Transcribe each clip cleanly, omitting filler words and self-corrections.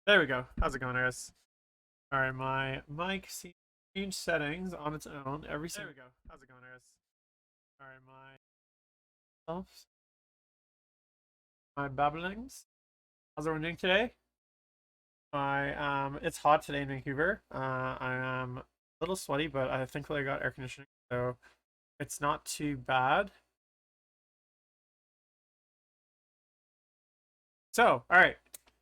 There we go. How's it going, Eris? All right, my mic seems to change settings on its own every single. There we go. How's it going, Eris? All right, my babblings. How's everyone doing today? It's hot today in Vancouver. I am a little sweaty, but I thankfully I got air conditioning, so it's not too bad. So, all right,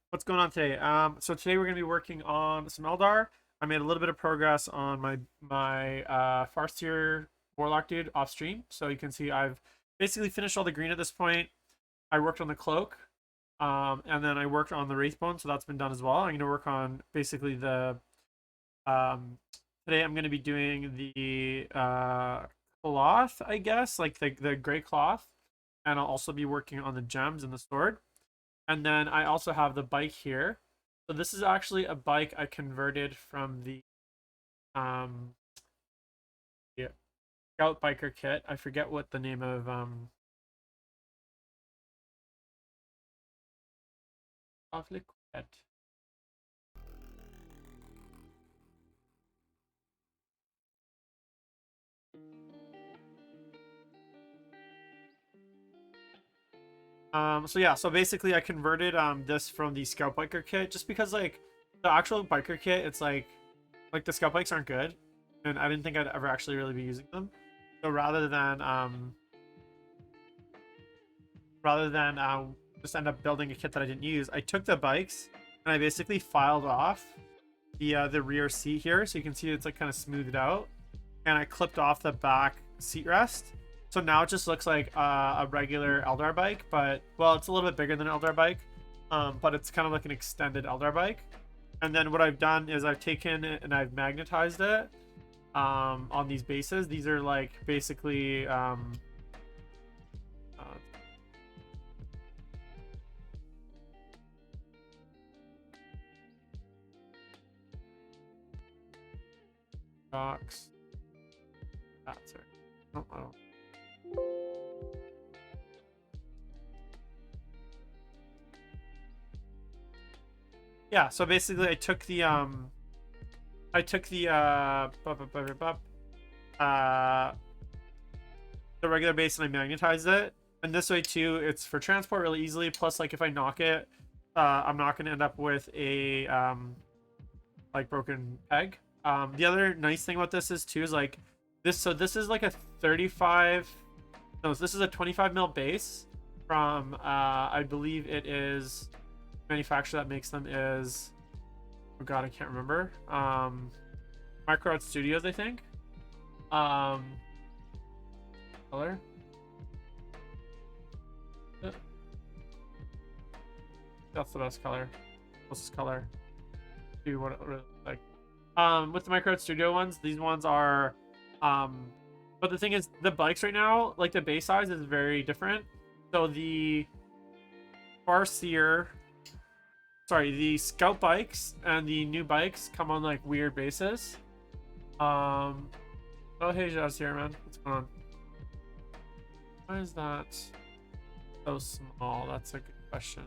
what's going on today? So today we're gonna be working on some Eldar. I made a little bit of progress on my Farseer Warlock dude off stream, so you can see I've basically finished all the green at this point. I worked on the cloak, and then I worked on the Wraithbone, so that's been done as well. I'm gonna work on basically the today I'm gonna be doing the cloth, I guess, like the gray cloth, and I'll also be working on the gems and the sword. And then I also have the bike here. So this is actually a bike I converted from the yeah, Scout Biker kit. I forget what the name of awfully quiet. So yeah, so basically I converted this from the Scout Biker kit just because like the actual biker kit, it's like the Scout bikes aren't good, and I didn't think I'd ever actually really be using them. So rather than just end up building a kit that I didn't use, I took the bikes and I basically filed off the rear seat here, so you can see it's like kind of smoothed out, and I clipped off the back seat rest. So now it just looks like a regular Eldar bike, but well, it's a little bit bigger than an Eldar bike, but it's kind of like an extended Eldar bike. And then what I've done is I've taken it and I've magnetized it on these bases. These are like basically box. That's right. Oh, I don't. Yeah, so basically I took the the regular base and I magnetized it, and this way too it's for transport really easily, plus like if I knock it, I'm not gonna end up with a like broken peg. The other nice thing about this is too is like this is like a 35, no, this is a 25 mil base from I believe it is manufacturer that makes them is, oh god, I can't remember. Micro Art Studios, I think. Color. That's the best color. Closest color to what it really looks like. With the Micro Art Studio ones, these ones are, but the thing is, the bikes right now, like the base size is very different. So the the Scout bikes and the new bikes come on like weird bases. Oh hey, Jazz here, man. What's going on? Why is that so small? That's a good question.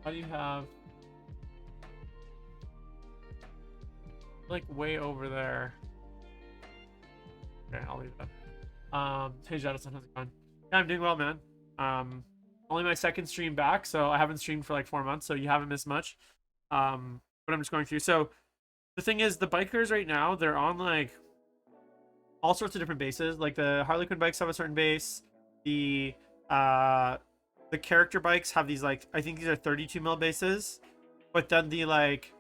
How do you have like way over there? Okay, I'll leave that. Hey Jadison, how's it going? Yeah, I'm doing well, man. Only my second stream back, so I haven't streamed for like 4 months, so you haven't missed much. But I'm just going through. So the thing is, the bikers right now, they're on like all sorts of different bases. Like the Harley Quinn bikes have a certain base. The character bikes have these, like, I think these are 32 mil bases. But then the like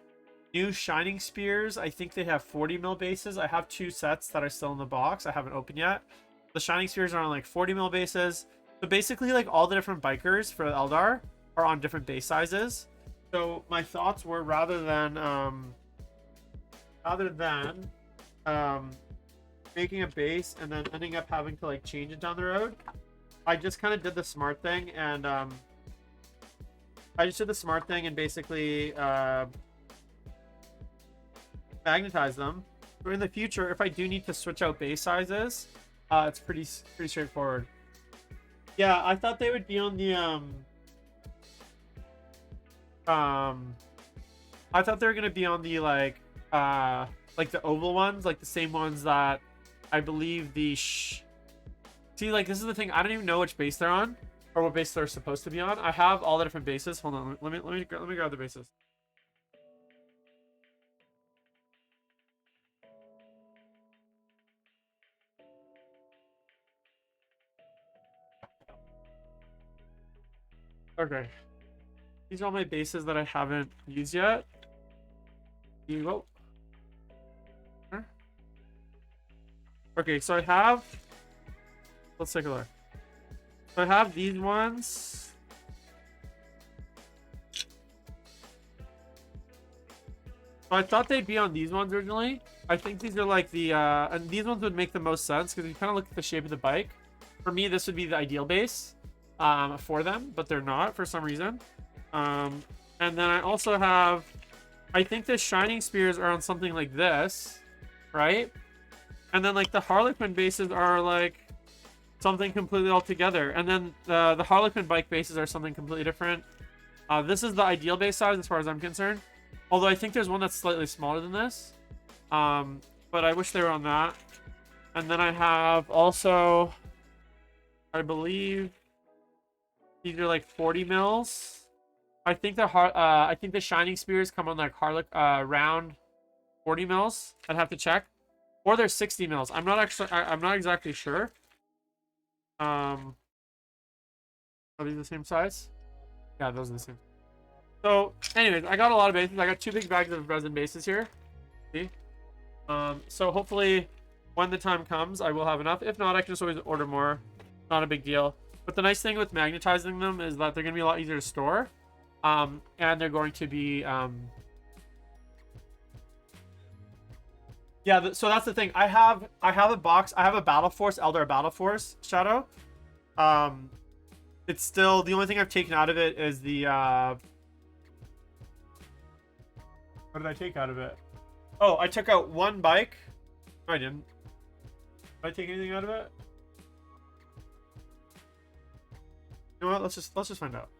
new Shining Spears, I think they have 40 mil bases. I have 2 sets that are still in the box. I haven't opened yet. The Shining Spears are on like 40 mil bases. So basically, like, all the different bikers for Eldar are on different base sizes. So my thoughts were, rather than making a base and then ending up having to like change it down the road, I just kind of did the smart thing, and basically magnetize them. So in the future, if I do need to switch out base sizes, it's pretty straightforward. Yeah, I thought they would be on the I thought they were gonna be on the like the oval ones, like the same ones that I believe the See, like, this is the thing. I don't even know which base they're on or what base they're supposed to be on. I have all the different bases. Hold on, let me grab the bases. Okay, these are all my bases that I haven't used yet. Here you go. Okay, so I have, let's take a look. So I have these ones. So I thought they'd be on these ones originally. I think these are like the and these ones would make the most sense because you kind of look at the shape of the bike. For me, this would be the ideal base for them, but they're not for some reason. And then I also have, I think the Shining Spears are on something like this, right? And then like the Harlequin bases are like something completely altogether. And then the Harlequin bike bases are something completely different. This is the ideal base size as far as I'm concerned. Although I think there's one that's slightly smaller than this. But I wish they were on that. And then I have also, I believe these are like 40 mils. I think the Shining Spears come on like round 40 mils. I'd have to check. Or they're 60 mils. I'm not exactly sure. Are these the same size? Yeah, those are the same. So, anyways, I got a lot of bases. I got 2 big bags of resin bases here. See? So hopefully, when the time comes, I will have enough. If not, I can just always order more. Not a big deal. But the nice thing with magnetizing them is that they're going to be a lot easier to store. And they're going to be... Yeah, so that's the thing. I have a box. I have a Battle Force, Eldar Battle Force Shadow. It's still, the only thing I've taken out of it is the what did I take out of it? Oh, I took out 1 bike. No, I didn't. Did I take anything out of it? You know what? Let's just find out.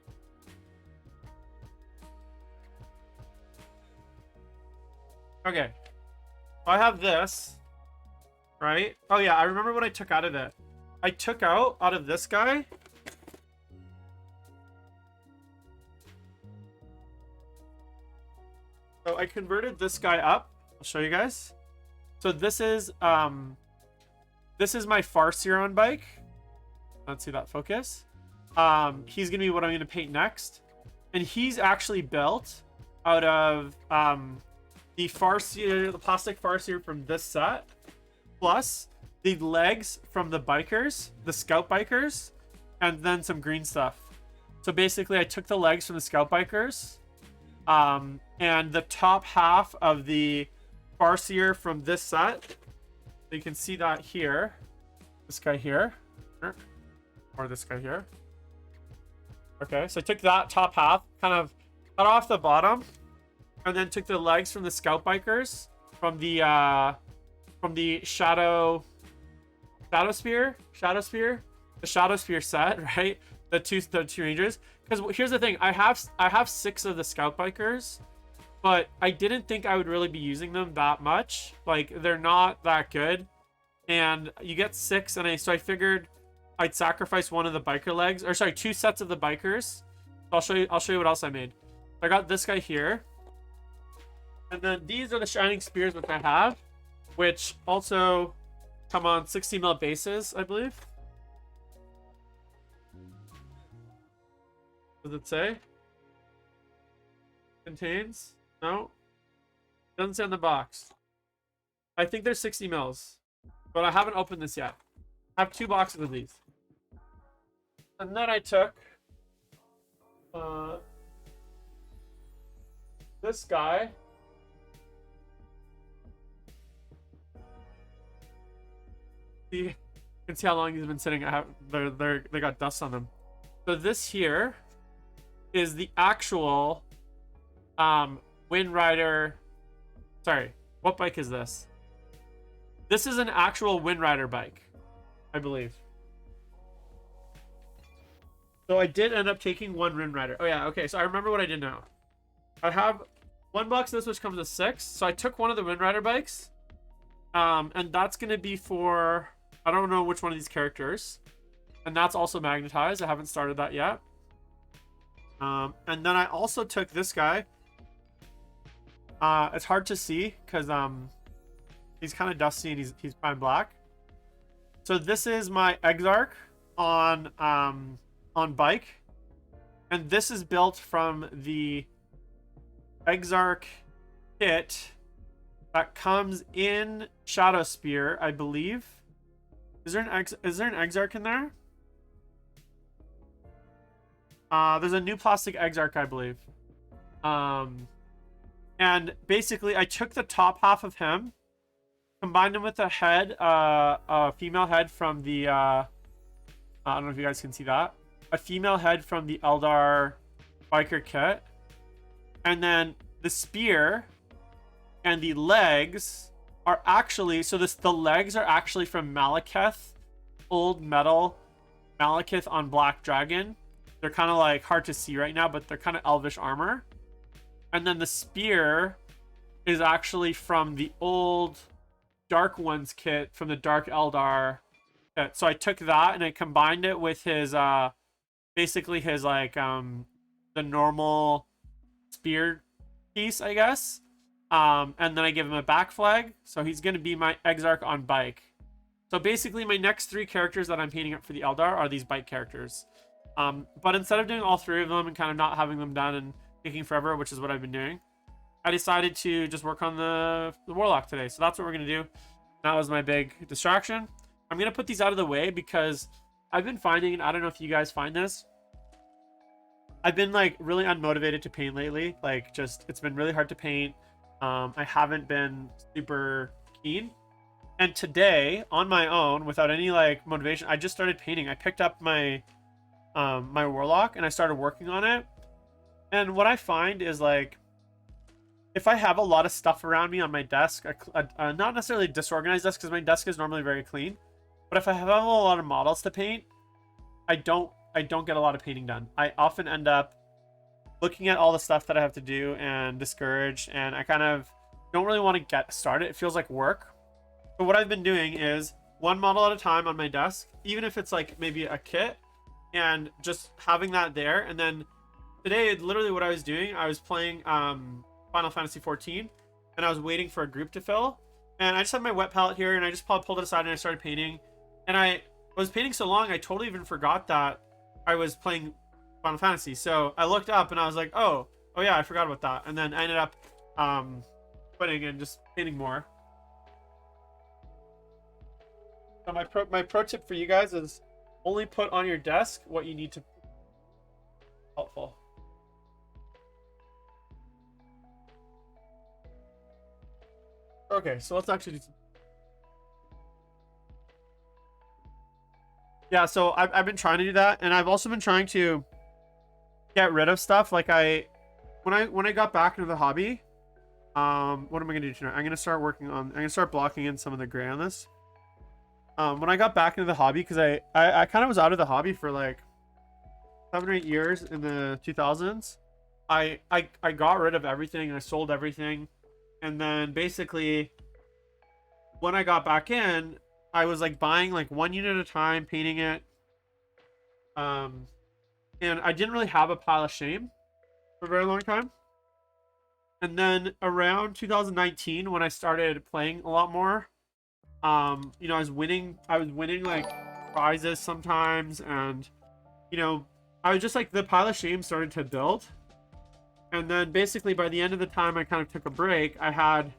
Okay. I have this, right? Oh yeah, I remember what I took out of it. I took out of this guy. So I converted this guy up. I'll show you guys. So this is my Farseer bike. Let's see that focus. He's gonna be what I'm gonna paint next, and he's actually built out of the farseer, the plastic farseer from this set, plus the legs from the bikers, the scout bikers, and then some green stuff. So basically, I took the legs from the scout bikers, and the top half of the farseer from this set. You can see that here. This guy here, or this guy here. Okay, so I took that top half, kind of cut off the bottom, and then took the legs from the scout bikers from the shadow spear, the shadow spear set, right? The two rangers. Because here's the thing, I have 6 of the scout bikers, but I didn't think I would really be using them that much. Like, they're not that good, and you get 6, and so I figured I'd sacrifice one of the biker legs, or sorry, 2 sets of the bikers. I'll show you what else I made. I got this guy here, and then these are the shining spears which I have, which also come on 60mm bases, I believe. Does it say? Contains? No. Doesn't say on the box. I think there's 60mm, but I haven't opened this yet. I have 2 boxes of these. And then I took this guy. You can see how long he's been sitting. They got dust on them. So this here is the actual Wind Rider. Sorry, what bike is this? This is an actual Wind Rider bike, I believe. So I did end up taking 1 Wind Rider. Oh yeah, okay, so I remember what I did now. I have 1 box of this, which comes with 6. So I took one of the Wind Rider bikes, and that's gonna be for, I don't know which one of these characters, and that's also magnetized. I haven't started that yet. And then I also took this guy. It's hard to see because he's kind of dusty and he's prime black. So this is my Exarch on bike, and this is built from the Exarch kit that comes in Shadow Spear, I believe. Is there an Exarch in there? There's a new plastic Exarch, I believe. And basically, I took the top half of him, combined him with a head, a female head from the, I don't know if you guys can see that. A female head from the Eldar biker kit. And then the spear and the legs are actually, so the legs are actually from Malekith, old metal Malekith on Black Dragon. They're kind of like hard to see right now, but they're kind of elvish armor. And then the spear is actually from the old Dark Ones kit from the Dark Eldar kit. So I took that and I combined it with his basically his like the normal spear piece, I guess. And then I give him a back flag, so he's gonna be my Exarch on bike. So basically my next 3 characters that I'm painting up for the Eldar are these bike characters. But instead of doing all 3 of them and kind of not having them done and taking forever, which is what I've been doing, I decided to just work on the Warlock today. So that's what we're gonna do. That was my big distraction. I'm gonna put these out of the way because I've been finding, and I don't know if you guys find this, I've been like really unmotivated to paint lately. Like, just, it's been really hard to paint. I haven't been super keen. And today, on my own, without any like motivation, I just started painting. I picked up my my Warlock and I started working on it. And what I find is, like, if I have a lot of stuff around me on my desk, not necessarily disorganized desk because my desk is normally very clean, but if I have a lot of models to paint, I don't get a lot of painting done. I often end up looking at all the stuff that I have to do and discouraged, and I kind of don't really want to get started. It feels like work. So what I've been doing is one model at a time on my desk, even if it's like maybe a kit, and just having that there. And then today, literally what I was doing, I was playing Final Fantasy 14, and I was waiting for a group to fill, and I just had my wet palette here, and I just pulled it aside and I started painting. And I was painting so long, I totally even forgot that I was playing Final Fantasy. So I looked up and I was like, oh yeah, I forgot about that. And then I ended up quitting and just painting more. So my pro tip for you guys is only put on your desk what you need to. Helpful. Okay, so let's actually do some. Yeah, so I've been trying to do that, and I've also been trying to get rid of stuff. Like when I got back into the hobby, what am I gonna do tonight? I'm gonna start blocking in some of the gray on this. When I got back into the hobby, because I kind of was out of the hobby for like 7 or 8 years in the 2000s. I got rid of everything. I sold everything, and then basically when I got back in, I was like buying like 1 unit at a time, painting it. And I didn't really have a pile of shame for a very long time. And then around 2019, when I started playing a lot more, you know, I was winning like prizes sometimes, and you know, I was just like, the pile of shame started to build. And then basically by the end of the time I kind of took a break, I had,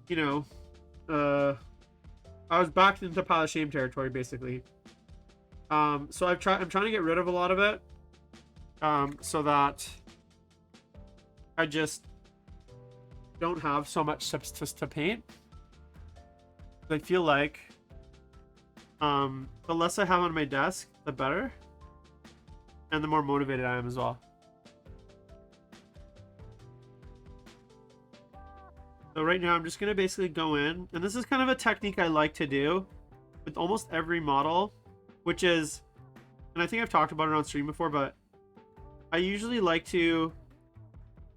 you know, I was back into pile of shame territory basically. So I'm trying to get rid of a lot of it, so that I just don't have so much substance to paint. I feel like the less I have on my desk, the better, and the more motivated I am as well. So right now I'm just gonna basically go in, and this is kind of a technique I like to do with almost every model, which is, and I think I've talked about it on stream before, but I usually like to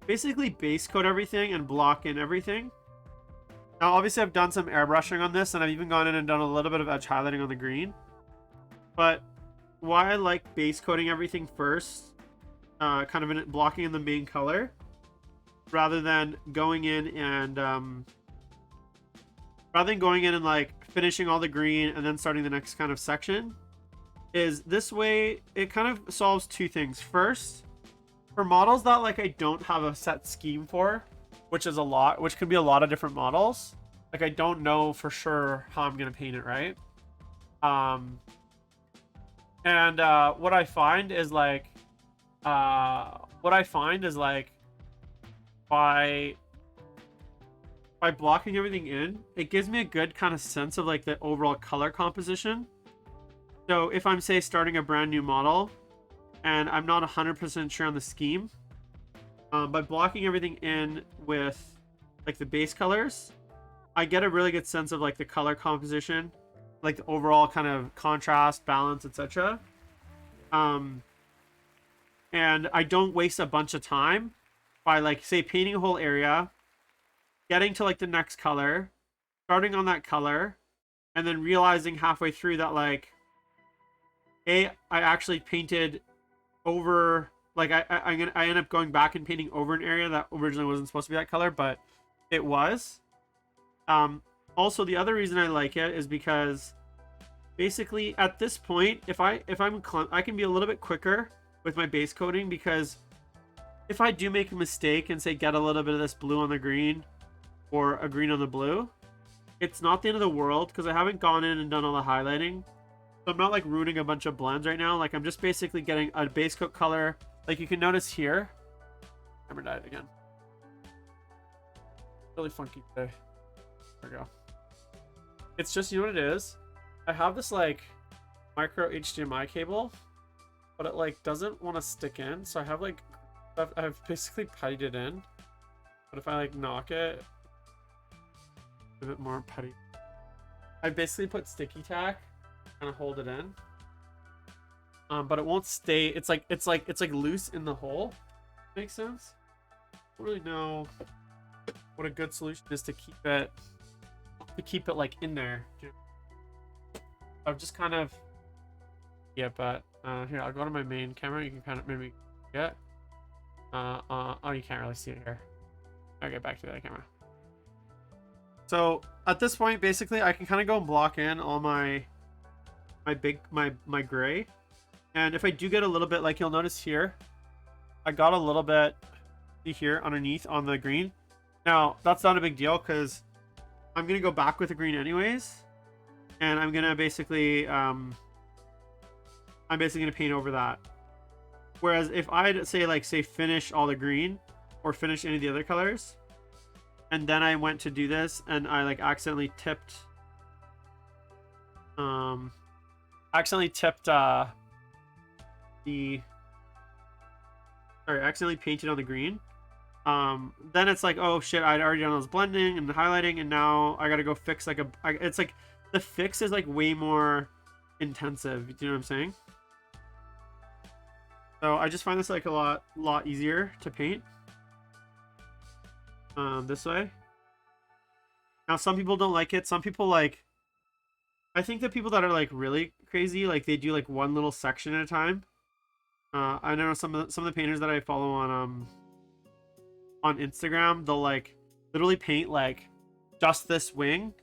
basically base coat everything and block in everything. Now obviously I've done some airbrushing on this, and I've even gone in and done a little bit of edge highlighting on the green. But why I like base coating everything first, kind of blocking in the main color, rather than going in and like finishing all the green and then starting the next kind of section, is this way it kind of solves two things. First, for models that like I don't have a set scheme for, which could be a lot of different models, like I don't know for sure how I'm gonna paint it, right? What I find is like by blocking everything in, it gives me a good kind of sense of like the overall color composition. So if I'm, say, starting a brand new model and I'm not 100% sure on the scheme, by blocking everything in with like the base colors, I get a really good sense of like the color composition, like the overall kind of contrast, balance, etc. And I don't waste a bunch of time by like, say, painting a whole area, getting to like the next color, starting on that color, and then realizing halfway through that like, I actually painted over, like I end up going back and painting over an area that originally wasn't supposed to be that color, but it was. Also, the other reason I like it is because basically at this point, I can be a little bit quicker with my base coating, because if I do make a mistake and say get a little bit of this blue on the green or a green on the blue, it's not the end of the world, because I haven't gone in and done all the highlighting. So I'm not like ruining a bunch of blends right now. Like I'm just basically getting a base coat color. Like you can notice here, camera died again. Really funky today. There we go. It's just, you know what it is? I have this like micro HDMI cable, but it like doesn't want to stick in. So I have like, I've basically puttied it in. But if I like knock it, a bit more putty. I basically put sticky tack, kind of hold it in. But it won't stay. It's like loose in the hole. Makes sense? I don't really know what a good solution is to keep it like in there. I've just kind of, yeah, but here, I'll go to my main camera. You can kind of maybe get oh, you can't really see it here. I'll get back to that camera. So at this point, basically I can kind of go and block in all my gray, And if I do get a little bit, like you'll notice here, I got a little bit here underneath on the green. Now, that's not a big deal because I'm going to go back with the green anyways. And I'm going to basically, I'm basically going to paint over that. Whereas if I'd say finish all the green or finish any of the other colors, and then I went to do this and I like accidentally tipped accidentally painted on the green, then it's like, oh shit, I'd already done those blending and the highlighting, and now I gotta go fix like it's like the fix is like way more intensive. Do you know what I'm saying? So I just find this like a lot easier to paint this way. Now some people don't like it. Some people like, I think the people that are like really crazy, like they do like one little section at a time. I know some of the painters that I follow on Instagram, they'll like literally paint like just this wing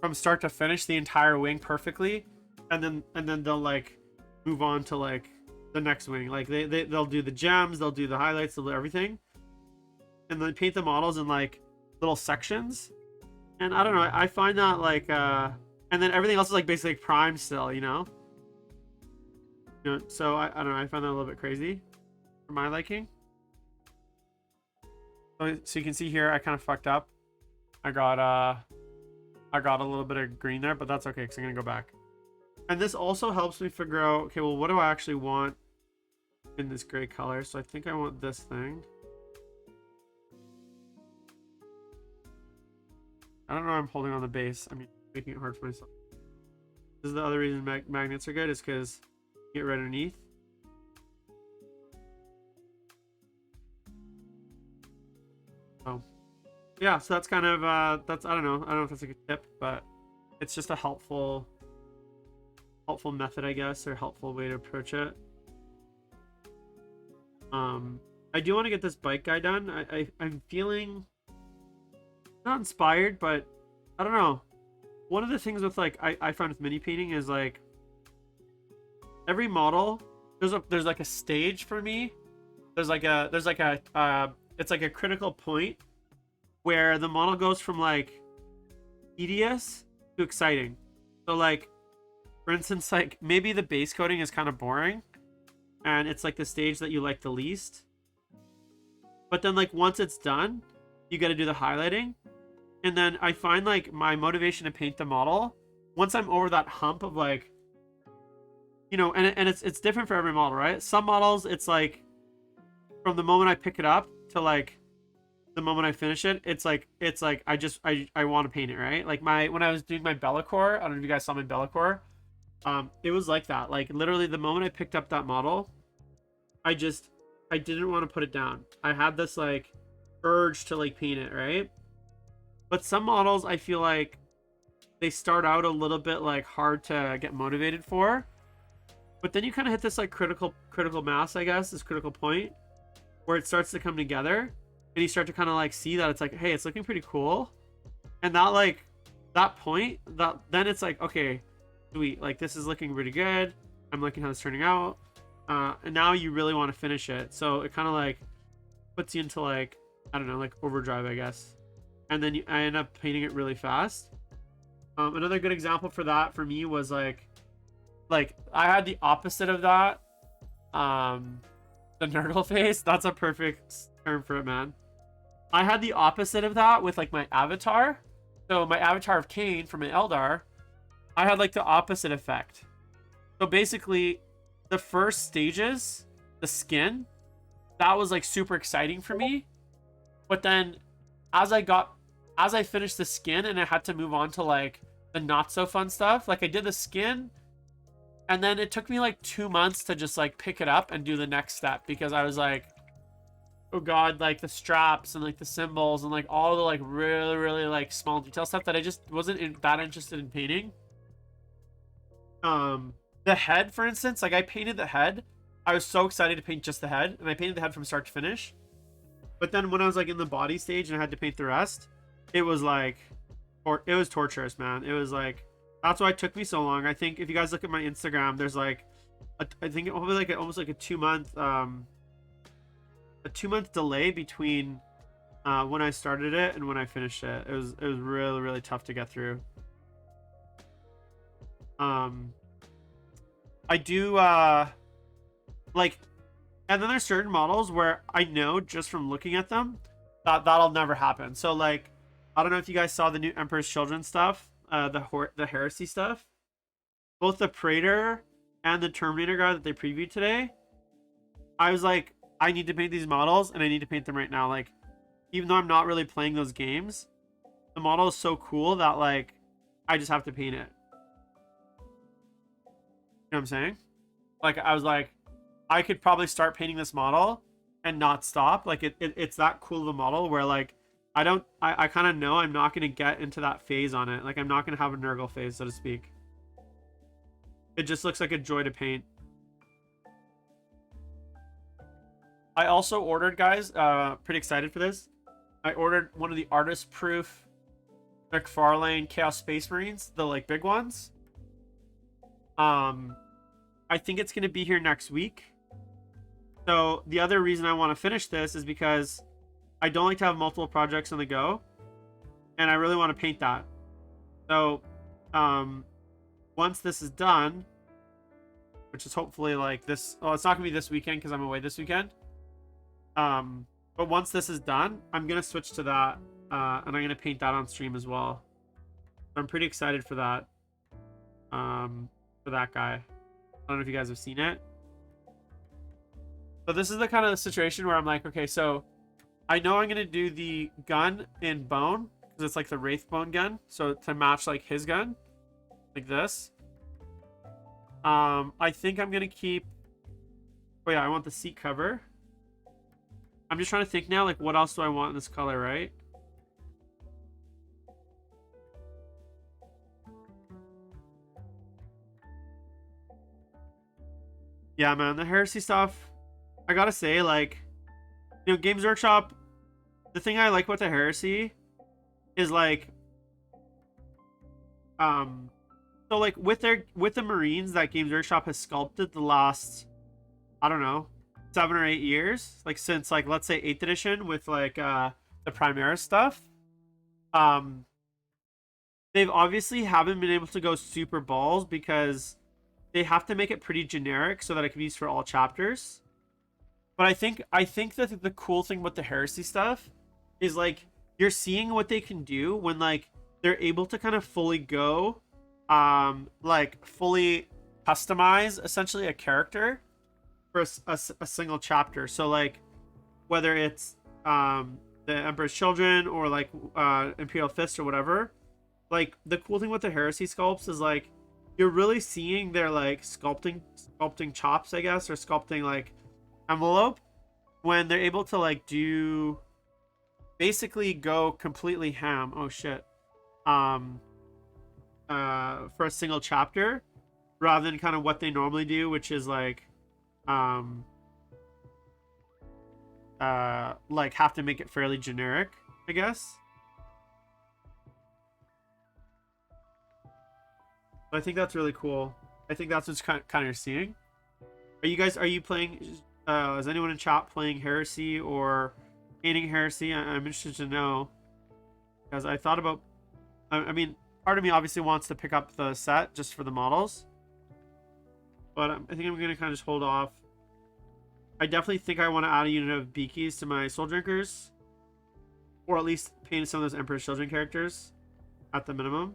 from start to finish, the entire wing perfectly, and then they'll like move on to like the next wing. Like they'll do the gems, they'll do the highlights, they'll do everything, and then paint the models in like little sections. And I don't know, I find that like and then everything else is like basically prime still, you know. So I don't know, I find that a little bit crazy for my liking. So you can see here I kind of fucked up. I got a little bit of green there, but that's okay because I'm gonna go back. And this also helps me figure out, okay, well, what do I actually want in this gray color? So I think I want this thing. I don't know why I'm holding on the base. I mean, making it hard for myself. This is the other reason magnets are good, is because you get right underneath. Oh. Yeah, so that's kind of, that's, I don't know if that's a good tip, but it's just a helpful method, I guess, or helpful way to approach it. I do want to get this bike guy done. I'm feeling not inspired, but I don't know. One of the things with like I find with mini painting is like every model there's like a stage for me. There's like a it's like a critical point where the model goes from like tedious to exciting. So like, for instance, like maybe the base coating is kind of boring and it's like the stage that you like the least. But then like once it's done, you got to do the highlighting. And then I find like my motivation to paint the model, once I'm over that hump of like, you know, and it's different for every model, right? Some models, it's like from the moment I pick it up to like the moment I finish it, it's like I want to paint it, right? Like when I was doing my Bellacore, I don't know if you guys saw my Bellacore, it was like that. Like literally the moment I picked up that model, I didn't want to put it down. I had this like urge to like paint it, right? But some models I feel like they start out a little bit like hard to get motivated for, but then you kind of hit this like critical mass, I guess, this critical point where it starts to come together. And you start to kind of like see that it's like, hey, it's looking pretty cool. And that like, that point, then it's like, okay, sweet. Like this is looking pretty good. I'm liking how it's turning out. And now you really want to finish it. So it kind of like puts you into like, I don't know, like overdrive, I guess. And then I end up painting it really fast. Another good example for that for me was like I had the opposite of that. The Nurgle face, that's a perfect term for it, man. I had the opposite of that with like my avatar. So my avatar of Cain from my Eldar, I had like the opposite effect. So basically the first stages, the skin, that was like super exciting for me. But then as I finished the skin and I had to move on to like the not so fun stuff, like I did the skin and then it took me like 2 months to just like pick it up and do the next step, because I was like, oh god, like the straps and like the symbols and like all the like really like small detail stuff that I just wasn't that interested in painting. The head, for instance, like I painted the head. I was so excited to paint just the head, and I painted the head from start to finish. But then when I was like in the body stage and I had to paint the rest, it was like, or it was torturous, man. It was like, that's why it took me so long. I think if you guys look at my Instagram, there's like I think it will be like almost like a 2 month delay between when I started it and when I finished it. It was really really tough to get through. I do like, and then there's certain models where I know just from looking at them that that'll never happen. So like, I don't know if you guys saw the new Emperor's Children stuff, the Heresy stuff. Both the Praetor and the Terminator guy that they previewed today. I was like, I need to paint these models and I need to paint them right now. Like, even though I'm not really playing those games, the model is so cool that like I just have to paint it. You know what I'm saying? Like, I was like, I could probably start painting this model and not stop. Like, it's that cool of a model where like I kind of know I'm not going to get into that phase on it. Like, I'm not going to have a Nurgle phase, so to speak. It just looks like a joy to paint. I also ordered, guys, pretty excited for this. I ordered one of the artist proof McFarlane Chaos Space Marines, the like big ones. I think it's going to be here next week. So the other reason I want to finish this is because I don't like to have multiple projects on the go, and I really want to paint that. So once this is done, which is hopefully like this, well, it's not gonna be this weekend because I'm away this weekend, but once this is done, I'm gonna switch to that, and I'm gonna paint that on stream as well. I'm pretty excited for that, for that guy. I don't know if you guys have seen it. So this is the kind of situation where I'm like, okay, so I know I'm gonna do the gun in bone because it's like the Wraith bone gun, so to match like his gun, like this. I think I'm gonna keep. Oh yeah, I want the seat cover. I'm just trying to think now, like, what else do I want in this color, right? Yeah, man, the Heresy stuff. I gotta say, like, you know, Games Workshop. The thing I like about the Heresy is like, so like with the Marines that Games Workshop has sculpted the last, I don't know, 7 or 8 years, like since like let's say 8th edition with like the Primaris stuff. They've obviously haven't been able to go super balls because they have to make it pretty generic so that it can be used for all chapters. But I think that the cool thing about the Heresy stuff is like you're seeing what they can do when like they're able to kind of fully go, like fully customize essentially a character for a single chapter. So like whether it's the Emperor's Children or like Imperial Fist or whatever, like the cool thing with the Heresy sculpts is like you're really seeing their like sculpting chops, I guess, or sculpting like envelope when they're able to like do basically go completely ham. Oh shit. For a single chapter rather than kind of what they normally do, which is like like have to make it fairly generic, I guess. But I think that's really cool. I think that's what's kind of you're seeing. Are you playing, is anyone in chat playing Heresy or painting Heresy? I'm interested to know, because I thought about, I mean, part of me obviously wants to pick up the set just for the models, but I think I'm gonna kind of just hold off. I definitely think I want to add a unit of Beakies to my Soul Drinkers, or at least paint some of those Emperor's Children characters at the minimum.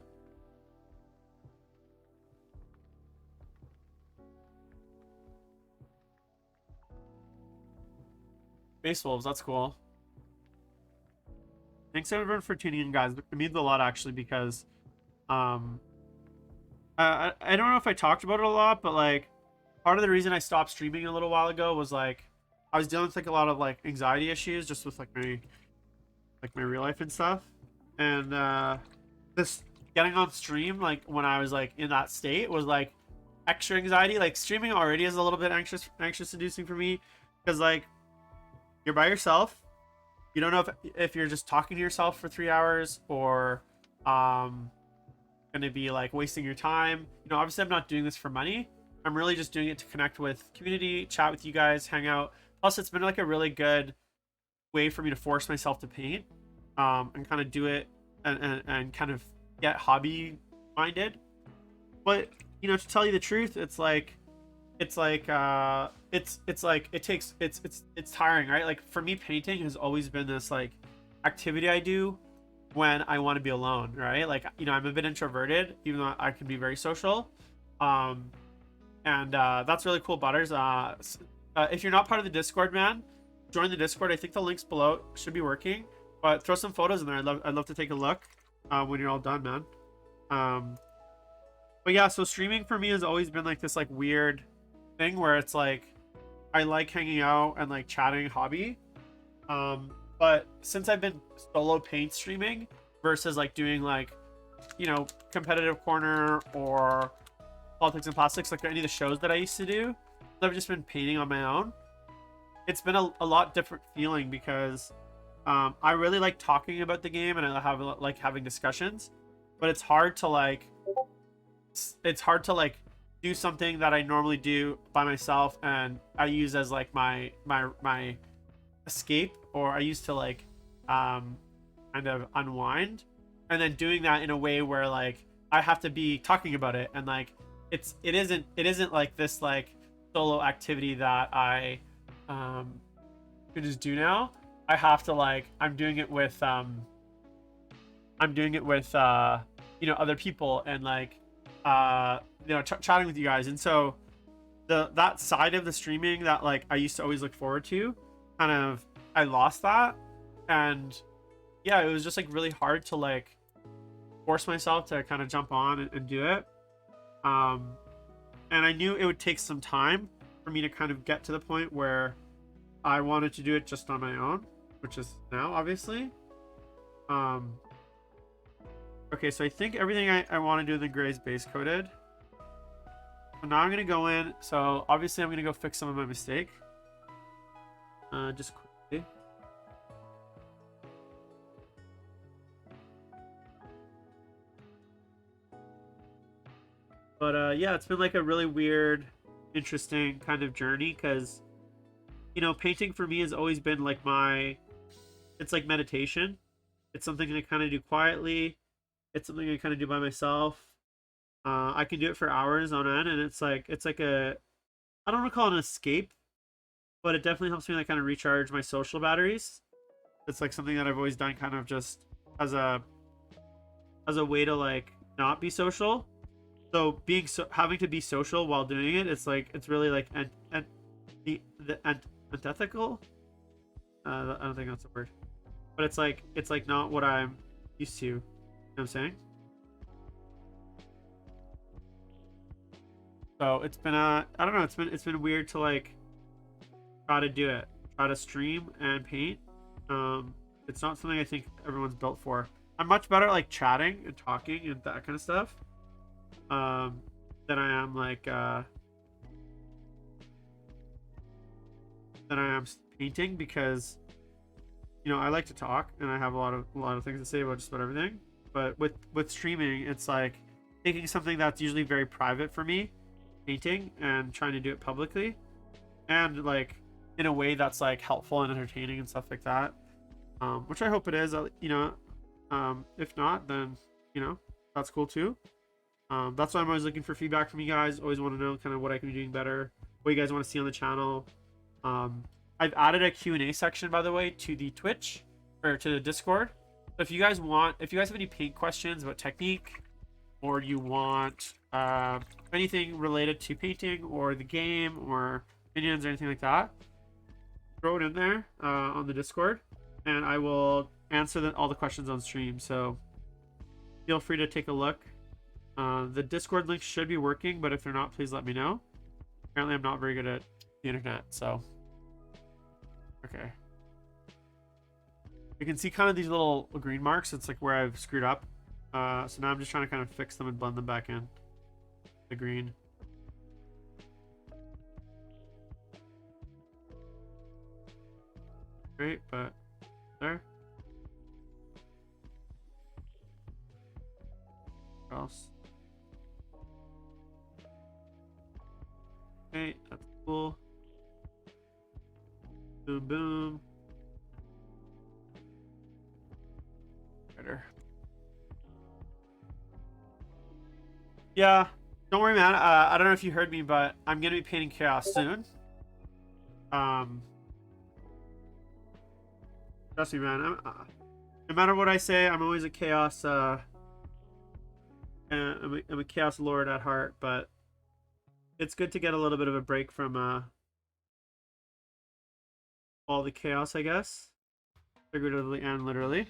Space Wolves, that's cool. Thanks everyone for tuning in, guys. It means a lot actually, because I don't know if I talked about it a lot, but like part of the reason I stopped streaming a little while ago was like I was dealing with like a lot of like anxiety issues just with like my real life and stuff, and this getting on stream like when I was like in that state was like extra anxiety. Like streaming already is a little bit anxious inducing for me, because like you're by yourself, you don't know if you're just talking to yourself for 3 hours or gonna be like wasting your time. You know, obviously I'm not doing this for money. I'm really just doing it to connect with community, chat with you guys, hang out. Plus, it's been like a really good way for me to force myself to paint, and kind of do it and kind of get hobby minded. But to tell you the truth, it's like it's tiring, right? Like for me, painting has always been this like activity I do when I want to be alone, right? Like I'm a bit introverted, even though I can be very social. Um, and That's really cool, Butters. If you're not part of the Discord, man, join the Discord. I think the links below should be working. But throw some photos in there. I'd love to take a look when you're all done, man. But yeah, so streaming for me has always been like this like weird thing where it's like I like hanging out and like chatting hobby. But since I've been solo paint streaming versus like doing like competitive corner or politics and plastics, like any of the shows that I used to do, I've just been painting on my own. It's been a lot different feeling because I really like talking about the game and I have like having discussions, but it's hard to like do something that I normally do by myself and I use as like my escape, or I used to like kind of unwind, and then doing that in a way where like I have to be talking about it, and like it isn't like this like solo activity that I could just do now. I have to like I'm doing it with other people and like chatting with you guys. And so that side of the streaming that like I used to always look forward to, kind of I lost that. And yeah, it was just like really hard to like force myself to kind of jump on and do it. And I knew it would take some time for me to kind of get to the point where I wanted to do it just on my own, which is now obviously. Okay, so I think everything I want to do in the gray is base coated. So now I'm going to go in. So obviously I'm going to go fix some of my mistake. Just quickly. But yeah, it's been like a really weird, interesting kind of journey because, painting for me has always been like it's like meditation. It's something I kind of do quietly. It's something I kind of do by myself. I can do it for hours on end, and it's like I don't want to call it an escape, but it definitely helps me like kind of recharge my social batteries. It's like something that I've always done kind of just as a way to like not be social. So having to be social while doing it, it's really like antithetical. I don't think that's a word, but it's like not what I'm used to. You know what I'm saying? So it's been I don't know, it's been weird to like try to stream and paint. It's not something I think everyone's built for. I'm much better at like chatting and talking and that kind of stuff than I am like than I am painting, because I like to talk and I have a lot of things to say about just about everything. But with streaming, it's like taking something that's usually very private for me, painting, and trying to do it publicly, and like in a way that's like helpful and entertaining and stuff like that, which I hope it is. If not, then that's cool too. That's why I'm always looking for feedback from you guys. Always want to know kind of what I can be doing better, what you guys want to see on the channel. I've added a Q&A section, by the way, to the Twitch or to the Discord. So if you guys have any paint questions about technique, or you want anything related to painting or the game or opinions or anything like that, throw it in there on the Discord, and I will answer all the questions on stream. So feel free to take a look. The Discord link should be working, but if they're not, please let me know. Apparently I'm not very good at the internet, so okay. You can see kind of these little green marks. It's like where I've screwed up. So now I'm just trying to kind of fix them and blend them back in. The green. Great, but there. What else? Okay, that's cool. Boom, boom. Better. Yeah, don't worry, man. I don't know if you heard me, but I'm gonna be painting chaos soon. Um, trust me, man. No matter what I say, I'm always a chaos. I'm a chaos lord at heart, but it's good to get a little bit of a break from all the chaos, I guess, figuratively and literally.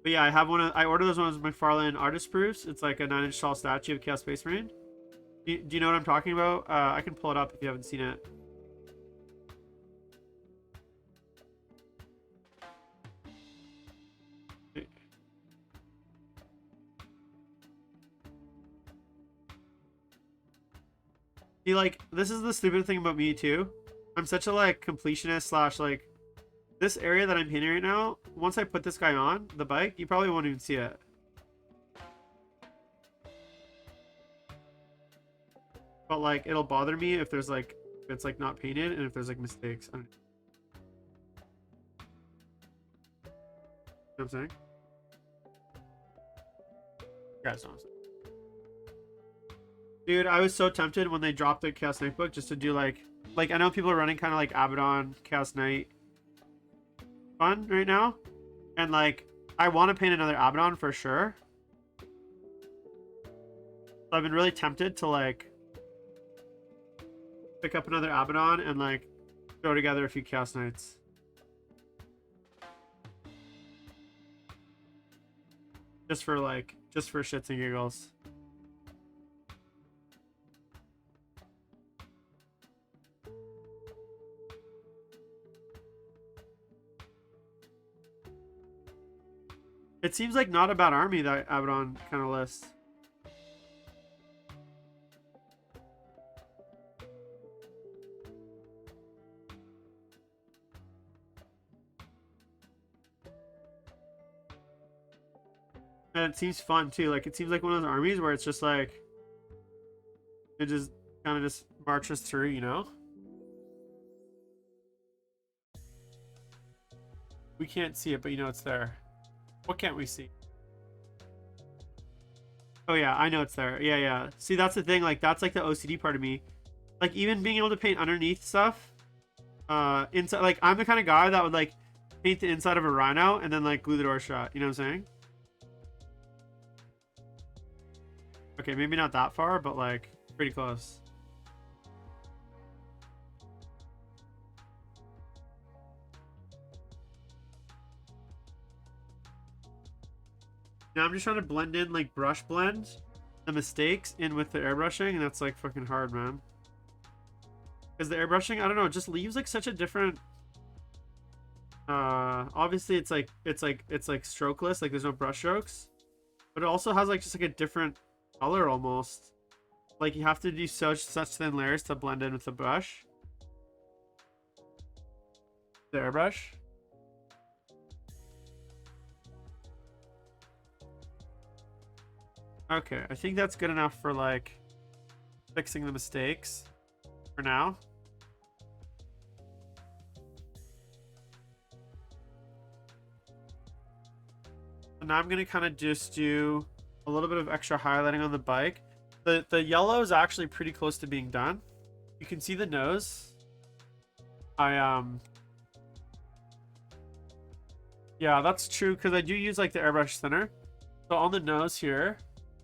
But yeah, I have one. I ordered those ones McFarlane artist proofs. It's like a 9-inch tall statue of Chaos Space Marine. Do you know what I'm talking about? I can pull it up if you haven't seen it. See, like, this is the stupid thing about me too. I'm such a like completionist slash like this area that I'm painting right now. Once I put this guy on the bike, you probably won't even see it. But like, it'll bother me if there's like, if it's like not painted and if there's like mistakes. You know what I'm saying? You guys know what I'm saying. Dude, I was so tempted when they dropped the Chaos Knight book just to do like I know people are running kind of like Abaddon, Chaos Knight fun right now. And like, I want to paint another Abaddon for sure. So I've been really tempted to like pick up another Abaddon and like throw together a few Chaos Knights. Just for shits and giggles. It seems like not a bad army, that Abaddon kind of list. And it seems fun too. Like, it seems like one of those armies where it's just like it just kind of just marches through, you know? We can't see it, but you know it's there. What can't we see? Oh yeah, I know it's there. Yeah, yeah. See, that's the thing. Like, that's like the OCD part of me. Like, even being able to paint underneath stuff. Inside, like, I'm the kind of guy that would like paint the inside of a rhino and then like glue the door shut. You know what I'm saying? Okay, maybe not that far, but like pretty close. Now I'm just trying to blend in, like, brush blend the mistakes in with the airbrushing, and that's like fucking hard, man. Because the airbrushing, I don't know, it just leaves like such a different. Obviously it's like strokeless, like there's no brush strokes, but it also has like just like a different color almost. Like, you have to do such thin layers to blend in with the brush. The airbrush. Okay, I think that's good enough for like fixing the mistakes for now. So now I'm gonna kind of just do a little bit of extra highlighting on the bike. The yellow is actually pretty close to being done. You can see the nose. Yeah, that's true, because I do use like the airbrush thinner. So on the nose here,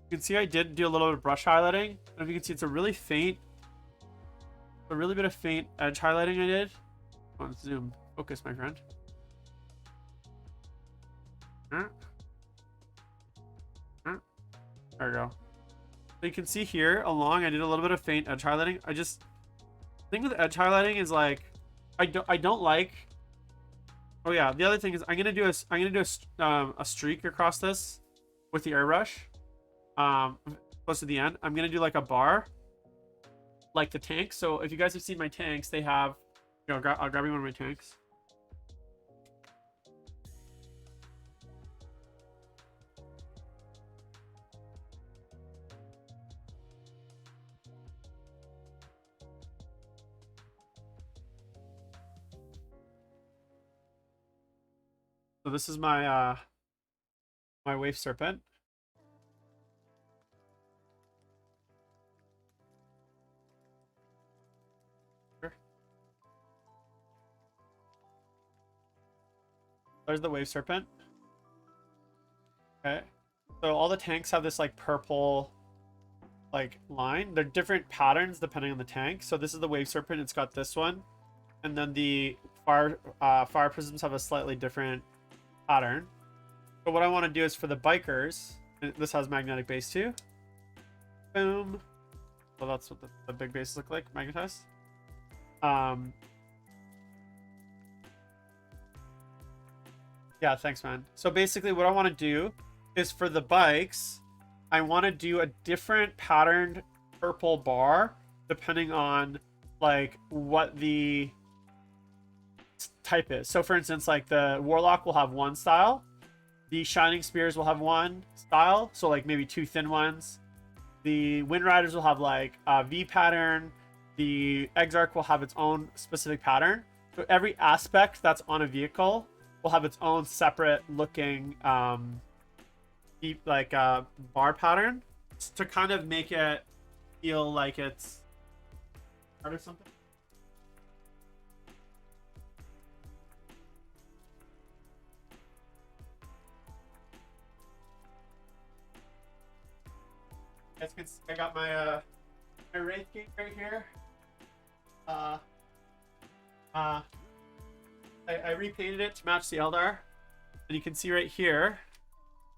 you can see I did do a little bit of brush highlighting. And if you can see, it's a really bit of faint edge highlighting I did. Come on, zoom. Focus, my friend. There we go. So you can see here along, I did a little bit of faint edge highlighting. I just think with edge highlighting is like, I don't like. Oh yeah, the other thing is I'm gonna do a streak across this with the airbrush. Close to the end, I'm gonna do like a bar, like the tanks. So if you guys have seen my tanks, they have, you know, I'll grab you one of my tanks. So this is my my wave serpent. There's the wave serpent. Okay. So all the tanks have this like purple like line. They're different patterns depending on the tank. So this is the wave serpent. It's got this one. And then the fire prisms have a slightly different pattern. But what I want to do is for the bikers, this has magnetic base too. Boom. So that's what the big bases look like, magnetized. Yeah, thanks, man. So basically what I want to do is for the bikes, I want to do a different patterned purple bar depending on like what the type is. So for instance, like the Warlock will have one style. The Shining Spears will have one style. So like maybe two thin ones. The Wind Riders will have like a V pattern. The Exarch will have its own specific pattern. So every aspect that's on a vehicle will have its own separate looking bar pattern to kind of make it feel like it's art or something. Guys can see I got my my Wraith King right here. I repainted it to match the Eldar. And you can see right here,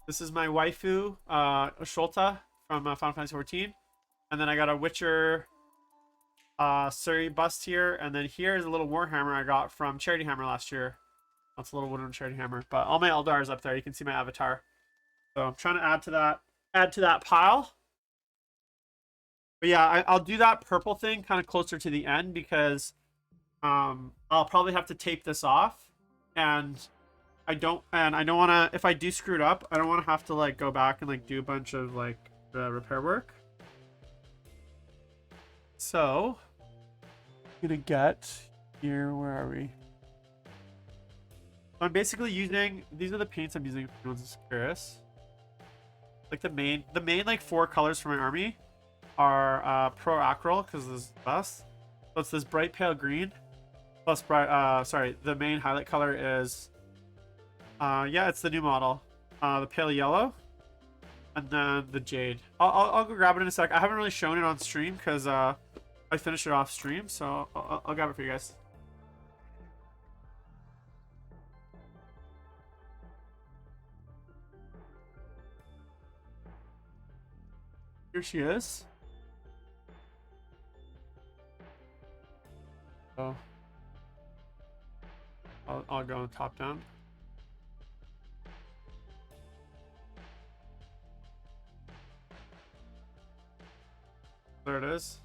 this is my waifu, Sholta from Final Fantasy XIV. And then I got a Witcher Suri bust here. And then here is a little Warhammer I got from Charity Hammer last year. That's a little wooden Charity Hammer. But all my Eldar is up there. You can see my avatar. So I'm trying to add to that pile. But yeah, I'll do that purple thing kind of closer to the end because I'll probably have to tape this off, and I don't want to, if I do screw it up, I don't want to have to like go back and like do a bunch of like repair work. So I'm gonna get here, where are we? So I'm basically using, these are the paints I'm using if anyone's curious. Like the main like 4 colors for my army are pro acryl because this is the best. So it's this bright pale green plus bright the main highlight color is yeah, it's the new model, the pale yellow, and then the jade. I'll go grab it in a sec. I haven't really shown it on stream because I finished it off stream, so I'll grab it for you guys. Here she is. So I'll go top down. There it is.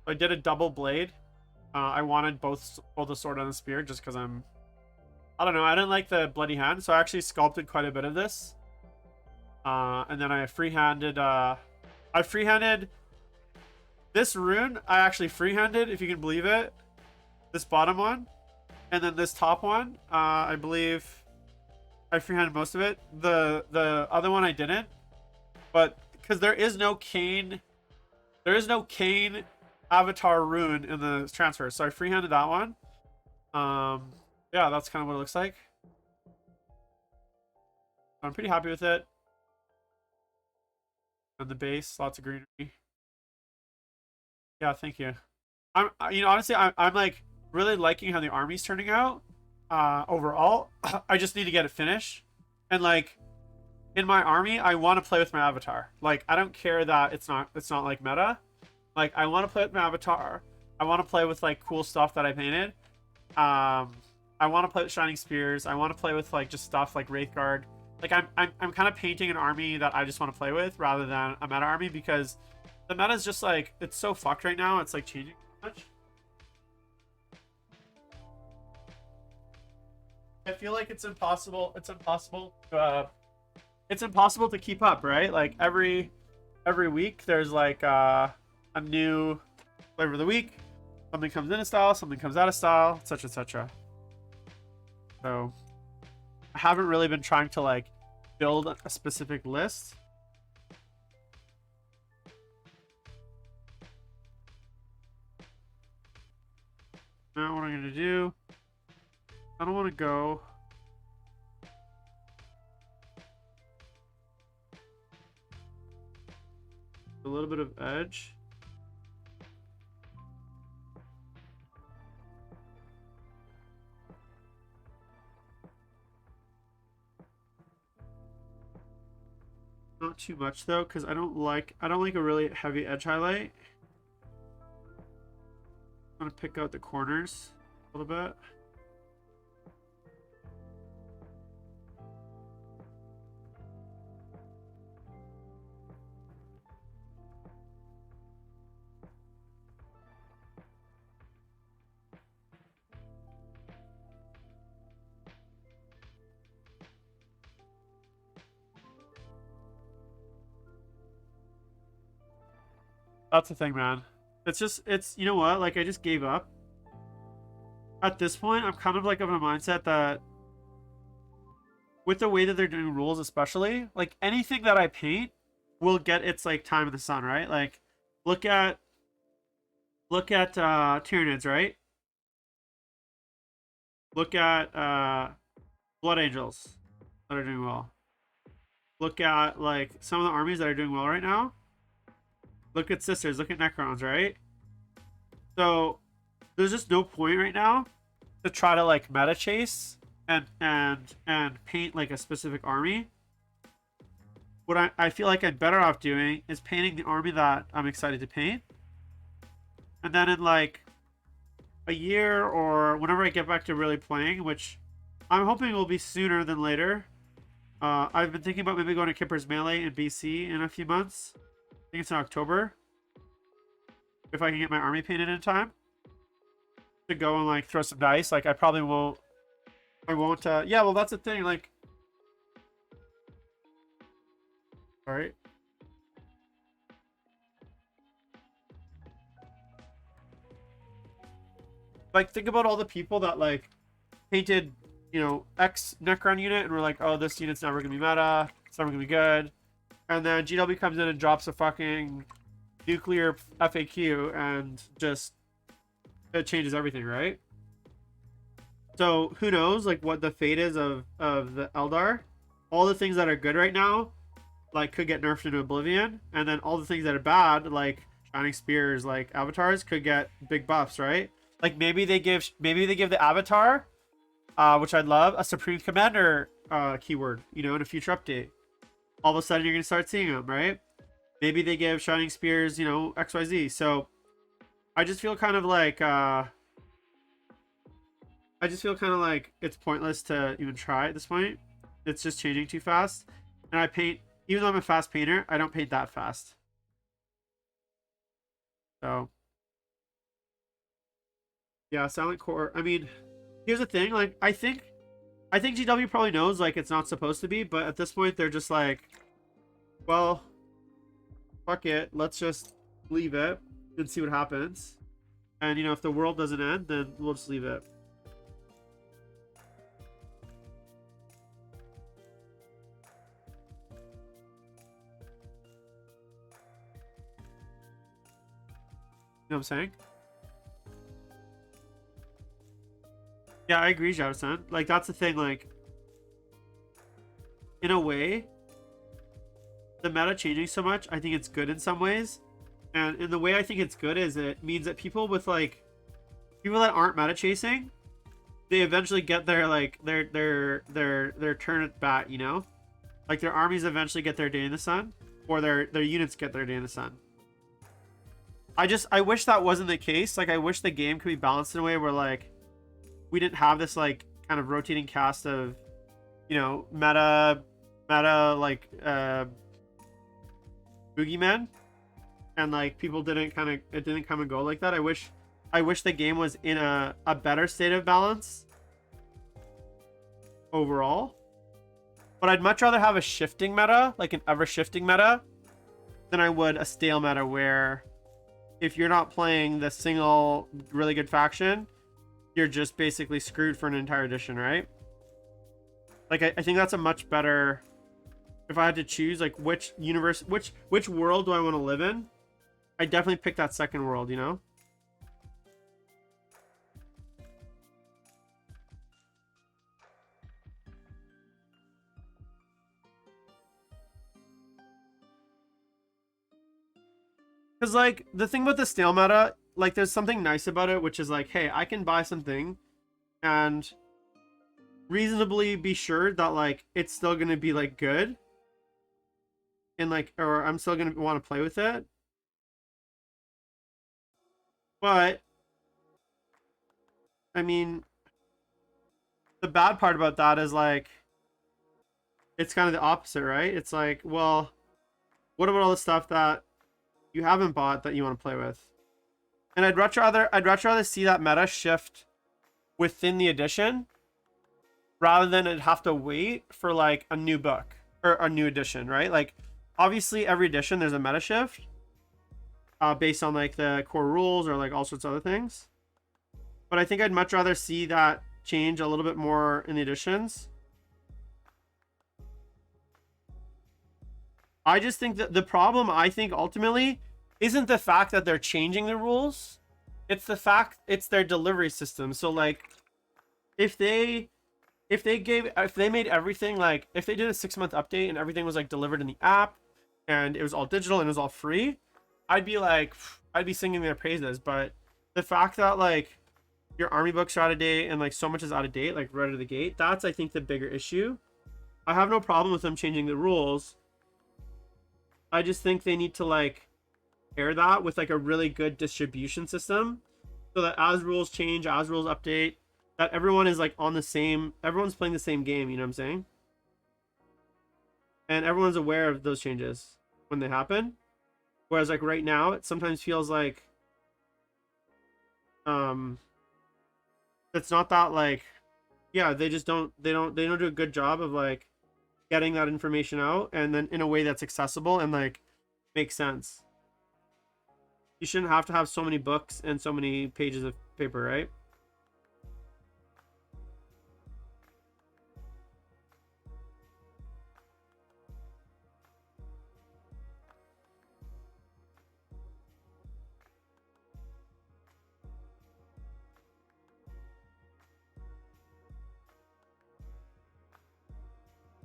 I did a double blade. I wanted both the sword and the spear just because I don't know, I didn't like the bloody hand, so I actually sculpted quite a bit of this. And then I freehanded this rune. I actually freehanded, if you can believe it, this bottom one, and then this top one, I believe I freehanded most of it. The other one I didn't, but because there is no Kane avatar rune in the transfer, so I freehanded that one. Yeah, that's kind of what it looks like. I'm pretty happy with it. And the base, lots of greenery. Yeah, thank you. Honestly, I'm like really liking how the army's turning out. Overall, I just need to get it finished. And like in my army, I want to play with my avatar. Like I don't care that it's not like meta. Like I want to play with my avatar. I want to play with like cool stuff that I painted. I want to play with Shining Spears. I want to play with like just stuff like Wraithguard. Like I'm kind of painting an army that I just want to play with rather than a meta army, because the meta is just like, it's so fucked right now. It's like changing so much. I feel like it's impossible. It's impossible to keep up, right? Like every week there's like a new flavor of the week. Something comes in a style, something comes out of style, etc., etc. So haven't really been trying to like build a specific list. Now what I'm gonna do, I don't want to go a little bit of edge. Not too much though, because I don't like a really heavy edge highlight. I'm gonna pick out the corners a little bit. That's the thing, man. It's you know what? Like, I just gave up. At this point, I'm kind of like of a mindset that with the way that they're doing rules, especially, like anything that I paint will get its like time in the sun, right? Like, look at Tyranids, right? Look at Blood Angels that are doing well. Look at like some of the armies that are doing well right now. Look at Sisters, look at Necrons, right? So there's just no point right now to try to like meta chase and paint like a specific army. What I feel like I'm better off doing is painting the army that I'm excited to paint. And then in like a year or whenever I get back to really playing, which I'm hoping will be sooner than later. I've been thinking about maybe going to Kipper's Melee in BC in a few months. I think it's in October. If I can get my army painted in time to go and like throw some dice, like I probably won't. I won't. Yeah, well, that's the thing. Like, all right. Like, think about all the people that like painted, you know, X Necron unit and were like, oh, this unit's never gonna be meta. It's never gonna be good. And then GW comes in and drops a fucking nuclear FAQ and just it changes everything, right? So who knows like what the fate is of the Eldar. All the things that are good right now like could get nerfed into oblivion, and then all the things that are bad like Shining Spears, like avatars, could get big buffs, right? Like maybe they give the avatar, which I'd love, a Supreme Commander keyword, you know, in a future update. All of a sudden you're gonna start seeing them, right? Maybe they give Shining Spears, you know, XYZ. So I just feel kind of like it's pointless to even try at this point. It's just changing too fast. And I paint, even though I'm a fast painter, I don't paint that fast. So yeah, Silent Core. I mean, here's the thing, like I think GW probably knows like it's not supposed to be, but at this point they're just like, well, fuck it, let's just leave it and see what happens. And you know, if the world doesn't end, then we'll just leave it. You know what I'm saying? Yeah, I agree, Javison. Like, that's the thing, like, in a way, the meta changing so much, I think it's good in some ways. And in the way I think it's good is it means that people with, like, people that aren't meta chasing, they eventually get their, like, their turn at bat, you know? Like, their armies eventually get their day in the sun, or their units get their day in the sun. I wish that wasn't the case. Like, I wish the game could be balanced in a way where, like, we didn't have this like kind of rotating cast of, you know, meta like boogeymen, and like people didn't come and go like that. I wish the game was in a better state of balance overall. But I'd much rather have a shifting meta, like an ever shifting meta, than I would a stale meta where if you're not playing the single really good faction, you're just basically screwed for an entire edition, right? Like I think that's a much better, if I had to choose like which universe, which world do I want to live in, I definitely pick that second world, you know? Because like the thing about the stale meta, like there's something nice about it, which is like, hey, I can buy something and reasonably be sure that like it's still gonna be like good, and like, or I'm still gonna want to play with it. But I mean, the bad part about that is like it's kind of the opposite, right? It's like, well, what about all the stuff that you haven't bought that you want to play with? And I'd much rather see that meta shift within the edition rather than it have to wait for like a new book or a new edition, right? Like obviously every edition there's a meta shift based on like the core rules or like all sorts of other things. But I think I'd much rather see that change a little bit more in the editions. I just think that the problem, I think ultimately, isn't the fact that they're changing the rules. It's the fact it's their delivery system. So like if they made everything like, if they did a 6-month update and everything was like delivered in the app and it was all digital and it was all free, I'd be singing their praises. But the fact that like your army books are out of date and like so much is out of date, like right out of the gate, that's I think the bigger issue. I have no problem with them changing the rules. I just think they need to like pair that with like a really good distribution system so that as rules change, as rules update, that everyone is like on the same, everyone's playing the same game, you know what I'm saying? And everyone's aware of those changes when they happen. Whereas like right now, it sometimes feels like it's not that like, yeah, they don't do a good job of like getting that information out and then in a way that's accessible and like makes sense. You shouldn't have to have so many books and so many pages of paper, right?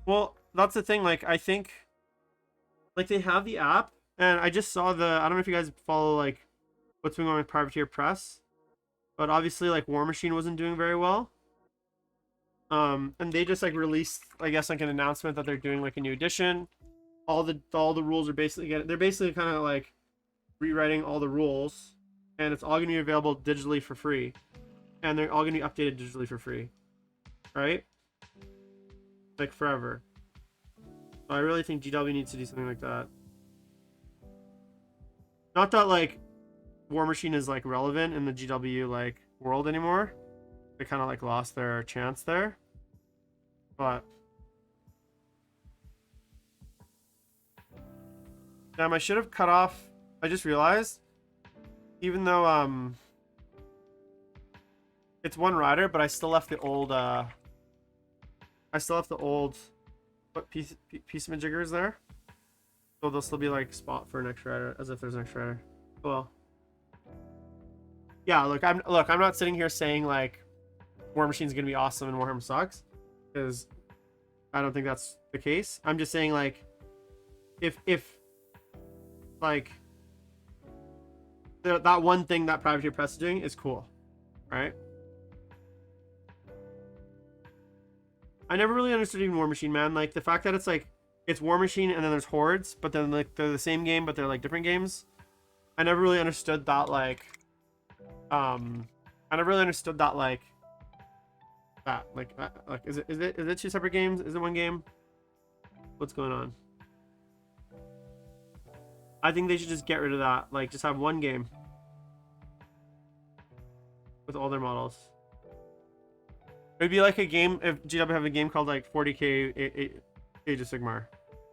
Well, that's the thing. Like, I think, like, they have the app, and I just saw I don't know if you guys follow, like, what's going on with Privateer Press, but obviously, like, War Machine wasn't doing very well. And they just, like, released, I guess, like, an announcement that they're doing, like, a new edition. All the rules are basically they're basically kind of, like, rewriting all the rules, and it's all going to be available digitally for free. And they're all going to be updated digitally for free. Right? Like, forever. I really think GW needs to do something like that. Not that like War Machine is like relevant in the GW like world anymore. They kind of like lost their chance there. But damn, I should have cut off. I just realized, even though it's one rider, but I still left the old what piece of jiggers there. So there'll still be like spot for an extra rider, as if there's an extra rider. Well, yeah. Look, I'm not sitting here saying like War Machine's gonna be awesome and Warhammer sucks, because I don't think that's the case. I'm just saying like, if like that one thing that Privateer Press is doing is cool, right? I never really understood even War Machine, man. Like the fact that it's like it's War Machine and then there's Hordes, but then like they're the same game but they're like different games. I never really understood that like I never really understood that like is it two separate games? Is it one game? What's going on? I think they should just get rid of that. Like just have one game with all their models. It'd be like a game if GW have a game called like 40k Age of Sigmar.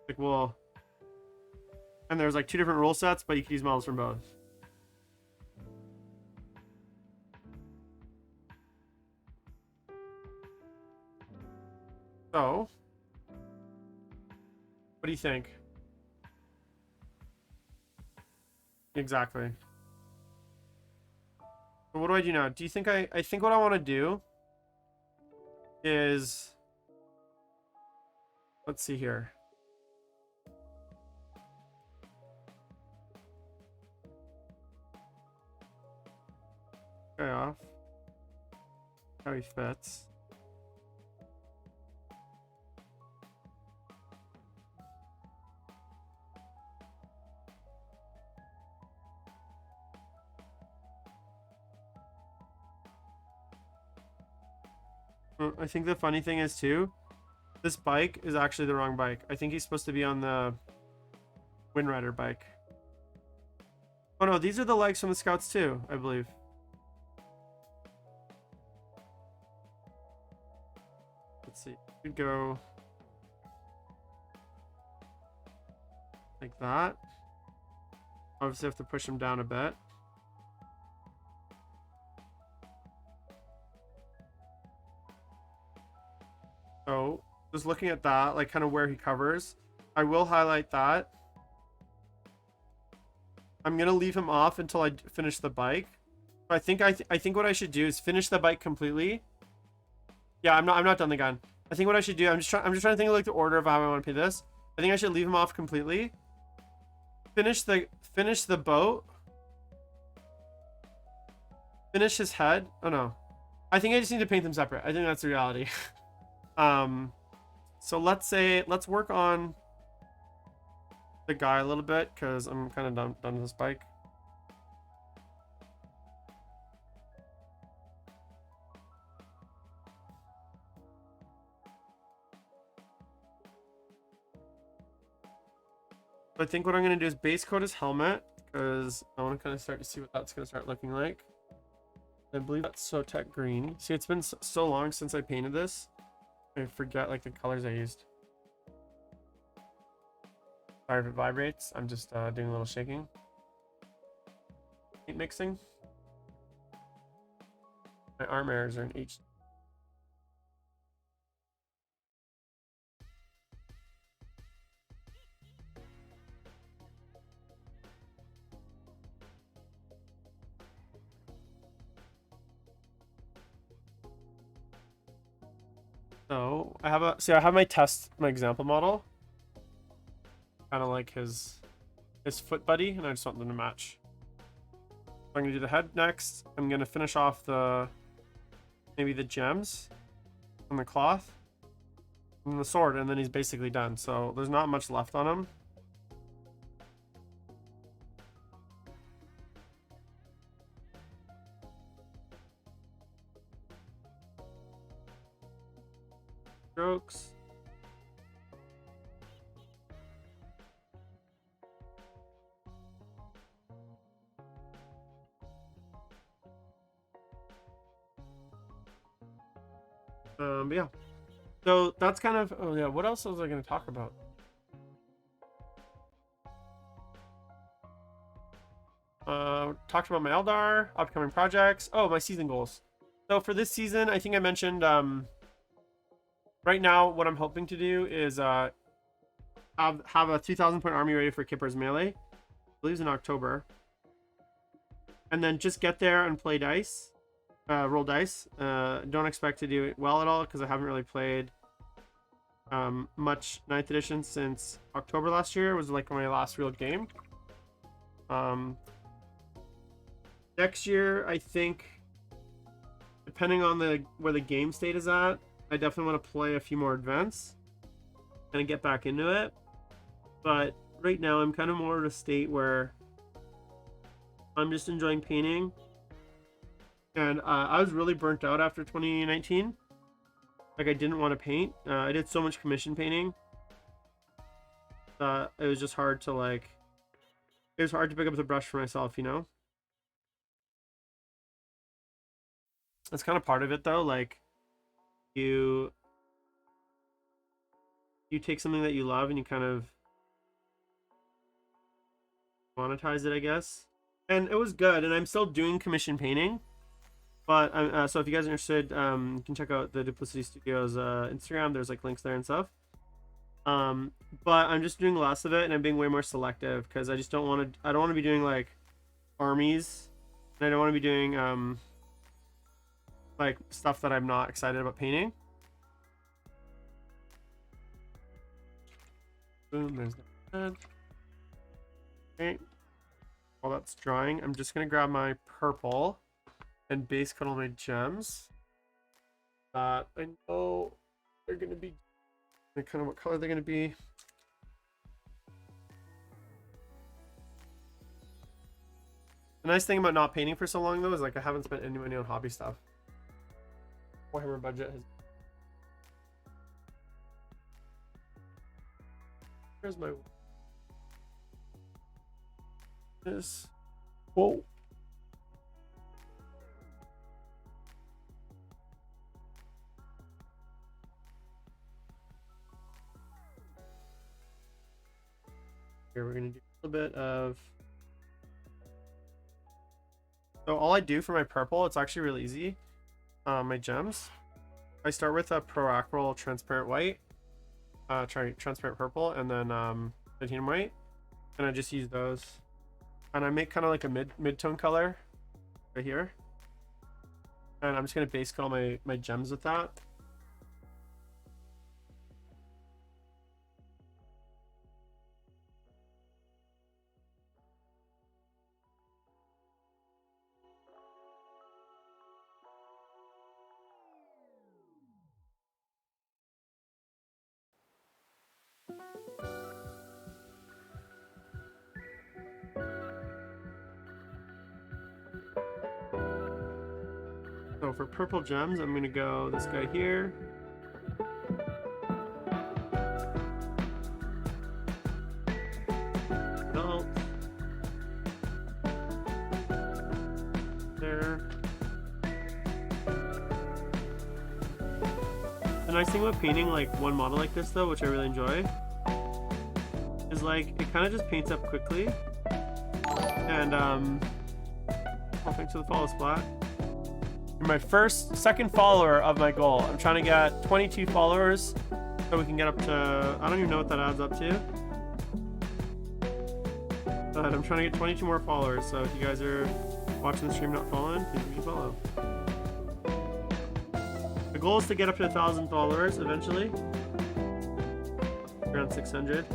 Like, well, and there's like 2 different rule sets, but you can use models from both. So, what do you think? Exactly. So what do I do now? Do you think I think what I want to do is, let's see here. Okay, off. How he fits. I think the funny thing is too, this bike is actually the wrong bike. I think he's supposed to be on the Wind Rider bike. Oh no, these are the legs from the Scouts too, I believe. Let's see. Could go like that. Obviously have to push him down a bit. So just looking at that, like kind of where he covers, I will highlight that. I'm gonna leave him off until I finish the bike. I think what I should do is finish the bike completely. Yeah, I'm not done the gun. I think what I should do, I'm just trying to think of like the order of how I want to play this. I think I should leave him off completely. Finish the boat. Finish his head. Oh no. I think I just need to paint them separate. I think that's the reality. So let's work on the guy a little bit because I'm kind of done with this bike. I think what I'm going to do is base coat his helmet because I want to kind of start to see what that's going to start looking like. I believe that's Sotec green. See, it's been so long since I painted this. I forget like the colors I used. Sorry if it vibrates. I'm just doing a little shaking. Paint mixing. My arm errors are in H. So I have my example model. Kind of like his foot buddy, and I just want them to match. So I'm gonna do the head next. I'm gonna finish off maybe the gems on the cloth and the sword, and then he's basically done. So there's not much left on him. Strokes. But yeah. So that's kind of, oh yeah, what else was I going to talk about? Talked about my Eldar, upcoming projects. Oh, my season goals. So for this season, I think I mentioned, right now, what I'm hoping to do is have a 2,000 point army ready for Kipper's melee. I believe it's in October. And then just get there and play dice. Roll dice. Don't expect to do it well at all because I haven't really played much 9th edition since October last year. It was like my last real game. Next year, I think, depending on where the game state is at, I definitely want to play a few more events and get back into it. But right now, I'm kind of more at a state where I'm just enjoying painting. And I was really burnt out after 2019. Like, I didn't want to paint. I did so much commission painting. It was just hard to, like... It was hard to pick up the brush for myself, you know? That's kind of part of it, though. Like, you take something that you love and you kind of monetize it, I guess. And it was good. And I'm still doing commission painting. But so if you guys are interested, you can check out the Duplicity Studios Instagram. There's like links there and stuff. But I'm just doing less of it, and I'm being way more selective because I just don't want to. I don't want to be doing like armies, and I don't want to be doing like stuff that I'm not excited about painting. Boom, there's that. Okay. While that's drying, I'm just gonna grab my purple and base coat all my gems. I know they're gonna be kind of what color they're gonna be. The nice thing about not painting for so long though is like I haven't spent any money on hobby stuff. Warhammer budget has. Here's my. This. Whoa. Here we're gonna do a little bit of. So all I do for my purple, it's actually really easy. My gems. I start with a Pro Acryl transparent white, transparent purple, and then titanium white, and I just use those. And I make kind of like a mid-tone color right here. And I'm just gonna base coat all my gems with that. So for purple gems, I'm gonna go this guy here. Belt. There. The nice thing about painting like one model like this though, which I really enjoy, is like it kind of just paints up quickly. And thanks for the follow, Splat. My second follower of my goal. I'm trying to get 22 followers so we can get up to, I don't even know what that adds up to, but I'm trying to get 22 more followers. So if you guys are watching the stream not following, please give me a follow. The goal is to get up to 1,000 followers eventually, around 600.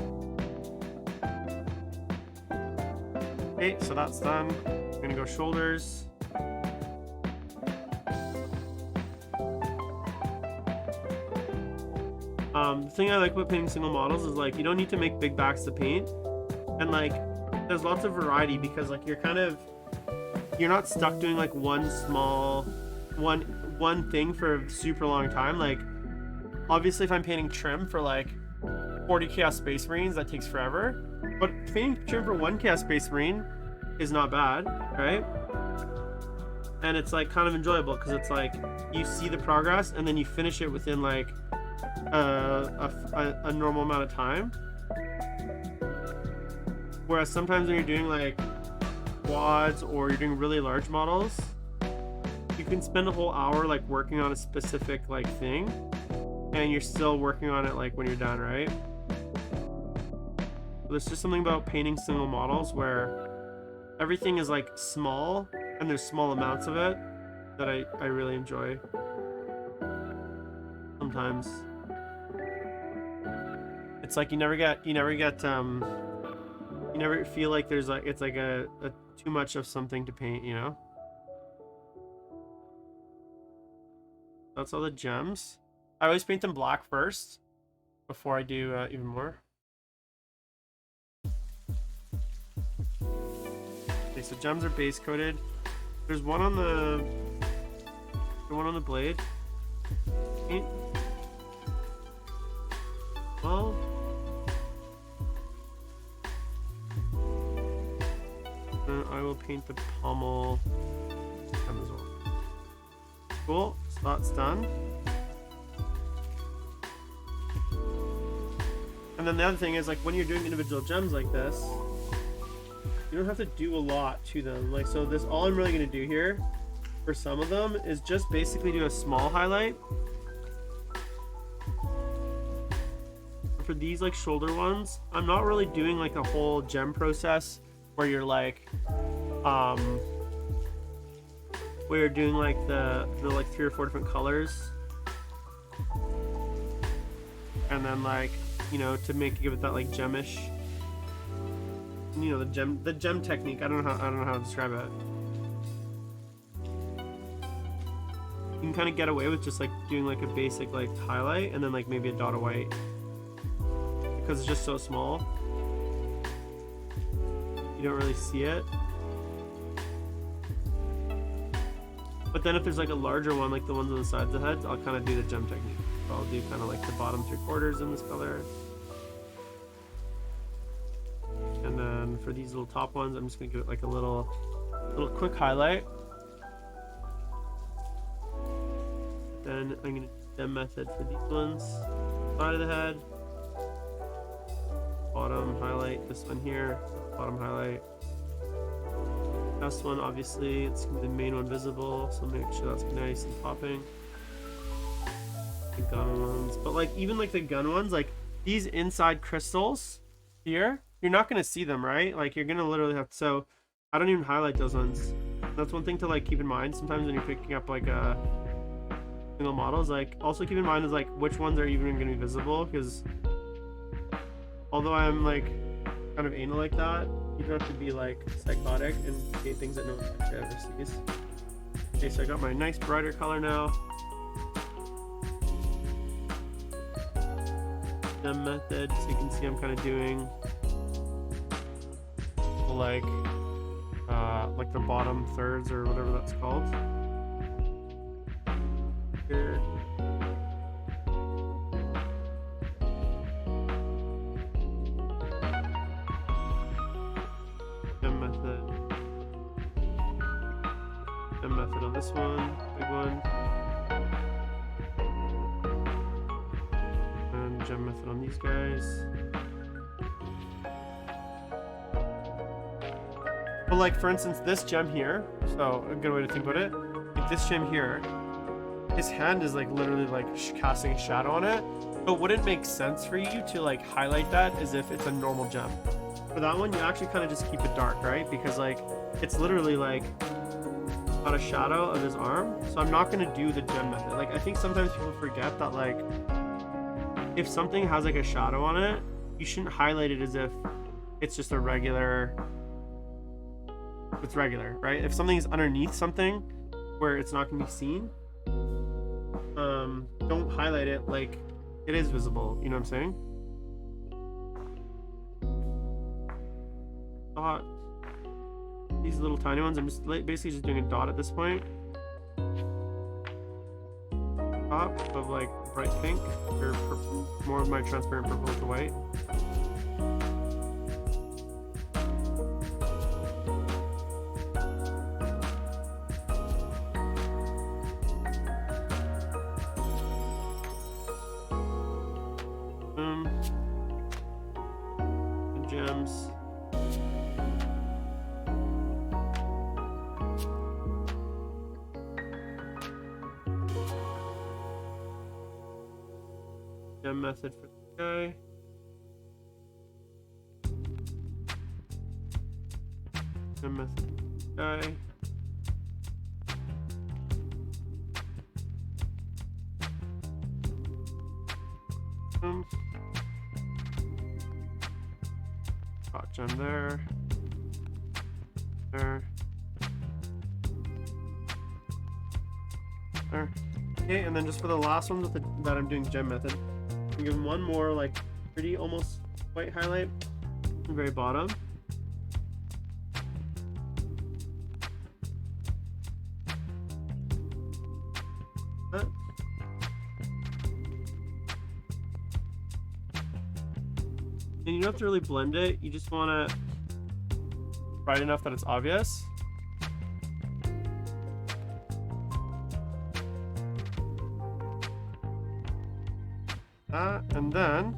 Okay, so that's done. I'm gonna go shoulders. The thing I like about painting single models is like you don't need to make big backs to paint, and like there's lots of variety because like you're not stuck doing like one thing for a super long time. Like obviously if I'm painting trim for like 40 Chaos Space Marines, that takes forever, but painting trim for 1 Chaos Space Marine is not bad, right? And it's like kind of enjoyable because it's like you see the progress and then you finish it within like a normal amount of time. Whereas sometimes when you're doing like quads or you're doing really large models, you can spend a whole hour like working on a specific like thing and you're still working on it like when you're done, right? There's just something about painting single models where everything is like small and there's small amounts of it that I really enjoy sometimes. It's like you never feel like there's like it's like a too much of something to paint, you know? That's all the gems. I always paint them black first before I do even more. Okay, so gems are base coated. There's one on the blade. Paint. Well, then I will paint the pommel gem as well. Cool, so that's done. And then the other thing is like when you're doing individual gems like this, you don't have to do a lot to them. Like so this, all I'm really gonna do here for some of them is just basically do a small highlight. For these like shoulder ones, I'm not really doing like a whole gem process where you're like where you're doing like the like 3 or 4 different colors, and then like, you know, to give it that like gemish, you know, the gem technique. I don't know how to describe it. You can kind of get away with just like doing like a basic like highlight and then like maybe a dot of white, because it's just so small you don't really see it. But then if there's like a larger one, like the ones on the sides of the heads, I'll kind of do the gem technique. So I'll do kind of like the bottom 3/4 in this color. And then for these little top ones, I'm just gonna give it like a little quick highlight. Then I'm gonna do gem method for these ones. Side of the head. Bottom highlight, this one here. Bottom highlight. Last one, obviously, it's gonna be the main one visible, so make sure that's nice and popping. The gun ones, but like even like the gun ones, like these inside crystals here, you're not gonna see them, right? Like you're gonna literally have to, so I don't even highlight those ones. That's one thing to like keep in mind sometimes when you're picking up like single models. Like also keep in mind is like which ones are even gonna be visible, because although I'm like kind of anal like that, you don't have to be like psychotic and create things that no one actually ever sees. Okay, so I got my nice brighter color now. The method, so you can see I'm kind of doing like the bottom thirds or whatever that's called. Here. Method on this one, big one, and gem method on these guys. But like for instance, this gem here, so a good way to think about it, like this gem here, his hand is like literally like casting a shadow on it, but wouldn't make sense for you to like highlight that as if it's a normal gem. For that one, you actually kind of just keep it dark, right? Because like it's literally like got a shadow of his arm, so I'm not gonna do the gem method. Like I think sometimes people forget that like if something has like a shadow on it, you shouldn't highlight it as if it's just a regular, it's regular, right? If something is underneath something where it's not gonna be seen, don't highlight it like it is visible, you know what I'm saying? These little tiny ones, I'm just basically just doing a dot at this point. Top of like bright pink or purple, more of my transparent purple to white. Boom. The gems. Gem method for the guy. Gem method for the guy. Hot gem there. There. There. Okay, and then just for the last one that I'm doing gem method, I'm giving one more like pretty almost white highlight at the very bottom. That. And you don't have to really blend it, you just want to bright enough that it's obvious. And then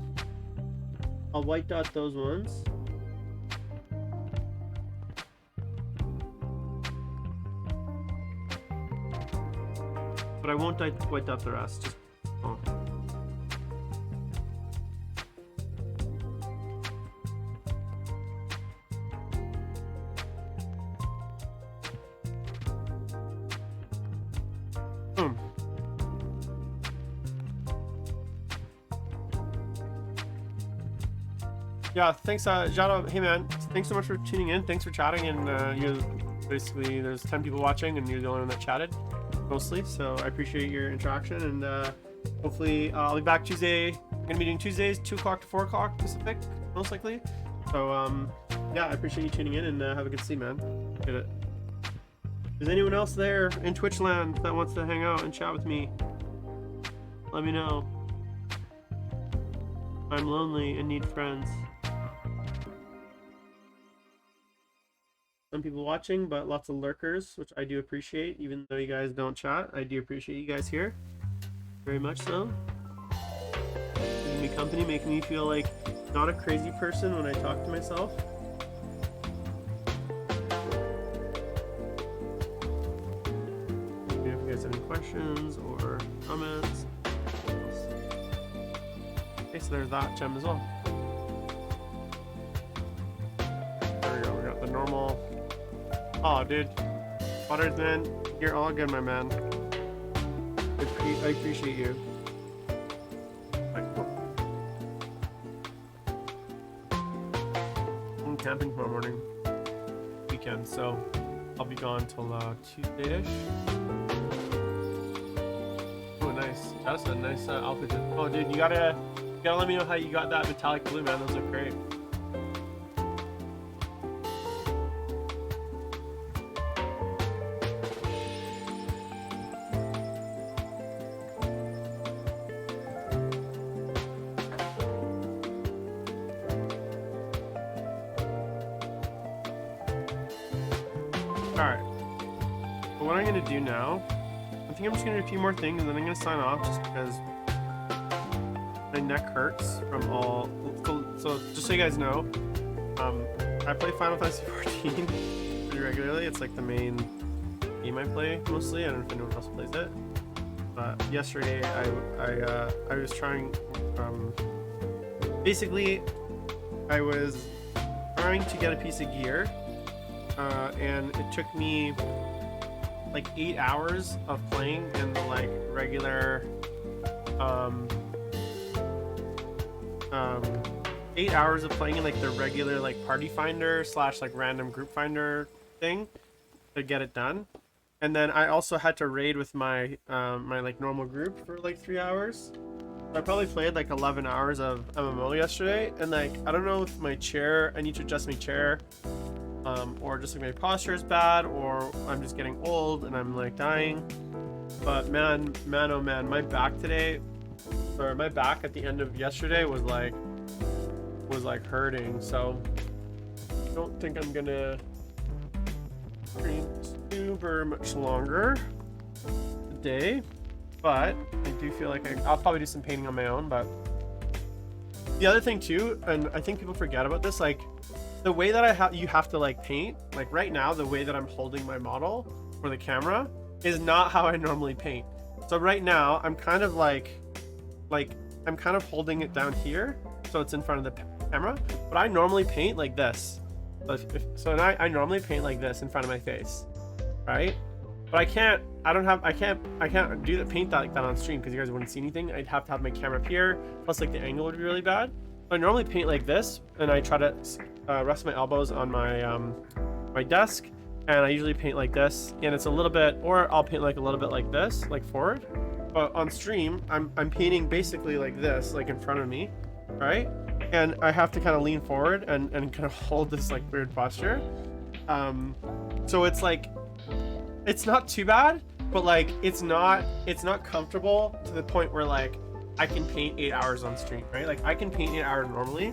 I'll white dot those ones. but I won't wipe up the rest. Just, oh. Yeah, thanks, Jado. Hey, man, thanks so much for tuning in. Thanks for chatting. And you basically, there's 10 people watching, and you're the only one that chatted, mostly. So I appreciate your interaction. And hopefully, I'll be back Tuesday. I'm gonna be doing Tuesdays, 2 o'clock to 4 o'clock Pacific, most likely. So yeah, I appreciate you tuning in, and have a good sleep, man. Get it. Is anyone else there in Twitch land that wants to hang out and chat with me? Let me know. I'm lonely and need friends. Some people watching, but lots of lurkers, which I do appreciate, even though you guys don't chat. I do appreciate you guys here. Very much so. Giving me company, making me feel like not a crazy person when I talk to myself. Maybe if you guys have any questions or comments. Okay, so there's that gem as well. There we go, we got the normal. Oh, dude. Butters, man, you're all good, my man. I appreciate you. I'm camping tomorrow morning. Weekend, so I'll be gone till Tuesday-ish. Oh, nice. That's a nice outfit. Oh, dude, you gotta let me know how you got that metallic blue, man. Those look great. Do now. I think I'm just gonna do a few more things and then I'm gonna sign off just because my neck hurts from all. So just so you guys know, I play Final Fantasy 14 pretty regularly. It's like the main game I play mostly. I don't know if anyone else plays it. But yesterday I was trying. Basically, I was trying to get a piece of gear, and it took me like 8 hours of playing in the like regular 8 hours of playing in like the regular like party finder / like random group finder thing to get it done. And then I also had to raid with my my like normal group for like 3 hours. So I probably played like 11 hours of MMO yesterday, and like I don't know if my chair, I need to adjust my chair, or just like my posture is bad, or I'm just getting old and I'm like dying. But man, oh man, my back today, or my back at the end of yesterday was like hurting. So I don't think I'm gonna stream super much longer today, but I do feel like I'll probably do some painting on my own. But the other thing too, and I think people forget about this, like the way that you have to like paint, like right now, the way that I'm holding my model for the camera is not how I normally paint. So right now, I'm kind of like I'm kind of holding it down here, so it's in front of the camera. But I normally paint like this. So I normally paint like this in front of my face, right? But I can't do the paint that like that on stream because you guys wouldn't see anything. I'd have to have my camera up here, plus like the angle would be really bad. So I normally paint like this, and I try to rest my elbows on my my desk, and I usually paint like this, and it's a little bit, or I'll paint like a little bit like this, like forward. But on stream, I'm painting basically like this, like in front of me, right? And I have to kind of lean forward and kind of hold this like weird posture. So it's like, it's not too bad, but like it's not comfortable to the point where like I can paint 8 hours on stream, right? Like I can paint 8 hours normally,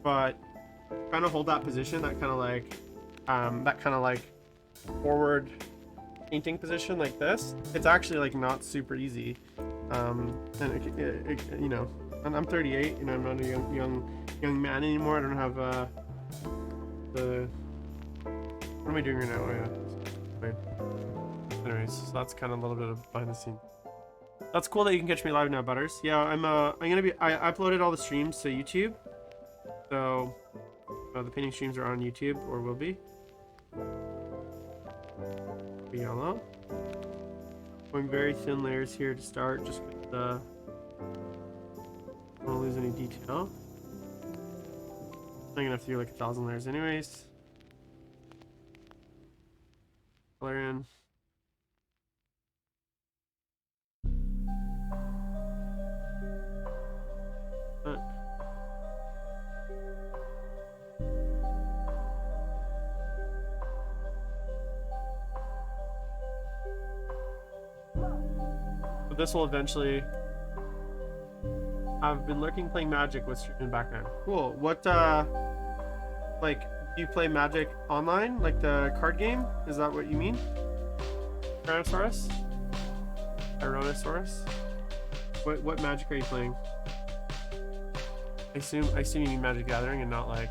but kind of hold that position, that kind of like forward painting position like this. It's actually like not super easy, and you know, and I'm 38, you know, I'm not a young man anymore. I don't have what am I doing right now? Oh, yeah. Anyways, so that's kind of a little bit of behind the scenes. That's cool that you can catch me live now, Butters. Yeah, I'm gonna be. I uploaded all the streams to YouTube, so the painting streams are on YouTube or will be. Yellow. Going very thin layers here to start, just with the. Don't want to lose any detail. I'm gonna have to do like 1,000 layers, anyways. Color in. But this will eventually. I've been lurking playing Magic with stream in the background. Cool. What like, do you play Magic online, like the card game? Is that what you mean? Tyrannosaurus? Tyrannosaurus? What Magic are you playing? I assume you mean Magic Gathering and not like.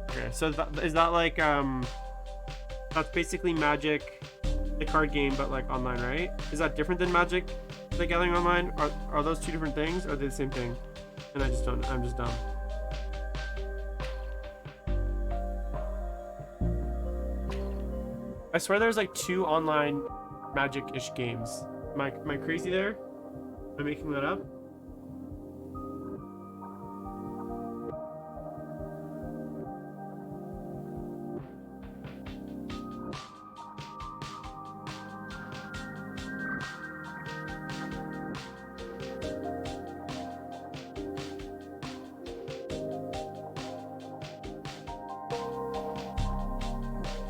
Okay, so is that like that's basically Magic, the card game, but like online, right? Is that different than Magic the Gathering online? Are those two different things? Or are they the same thing? And I'm just dumb. I swear there's like 2 online Magic-ish games. Am I crazy there? Am I making that up?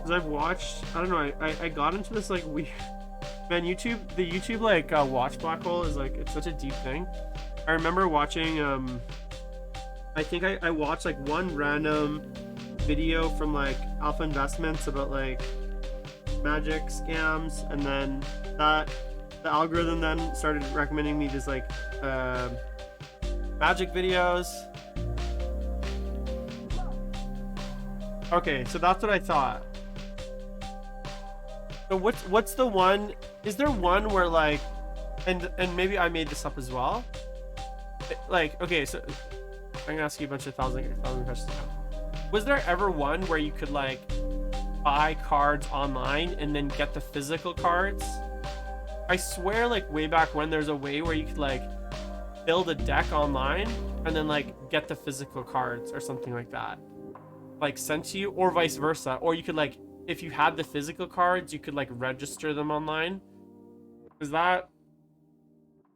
I've watched, I don't know, I got into this like weird, man, the YouTube like watch black hole is like, it's such a deep thing. I remember watching, I think I watched like one random video from like Alpha Investments about like Magic scams, and then the algorithm then started recommending me just like Magic videos. Okay, so that's what I thought. So what's the one? Is there one where like, and maybe I made this up as well. Like, okay, so I'm gonna ask you a bunch of thousand questions now. Was there ever one where you could like buy cards online and then get the physical cards? I swear, like way back when, there's a way where you could like build a deck online and then like get the physical cards or something like that, like sent to you, or vice versa, or you could like. If you had the physical cards, you could like register them online. Was that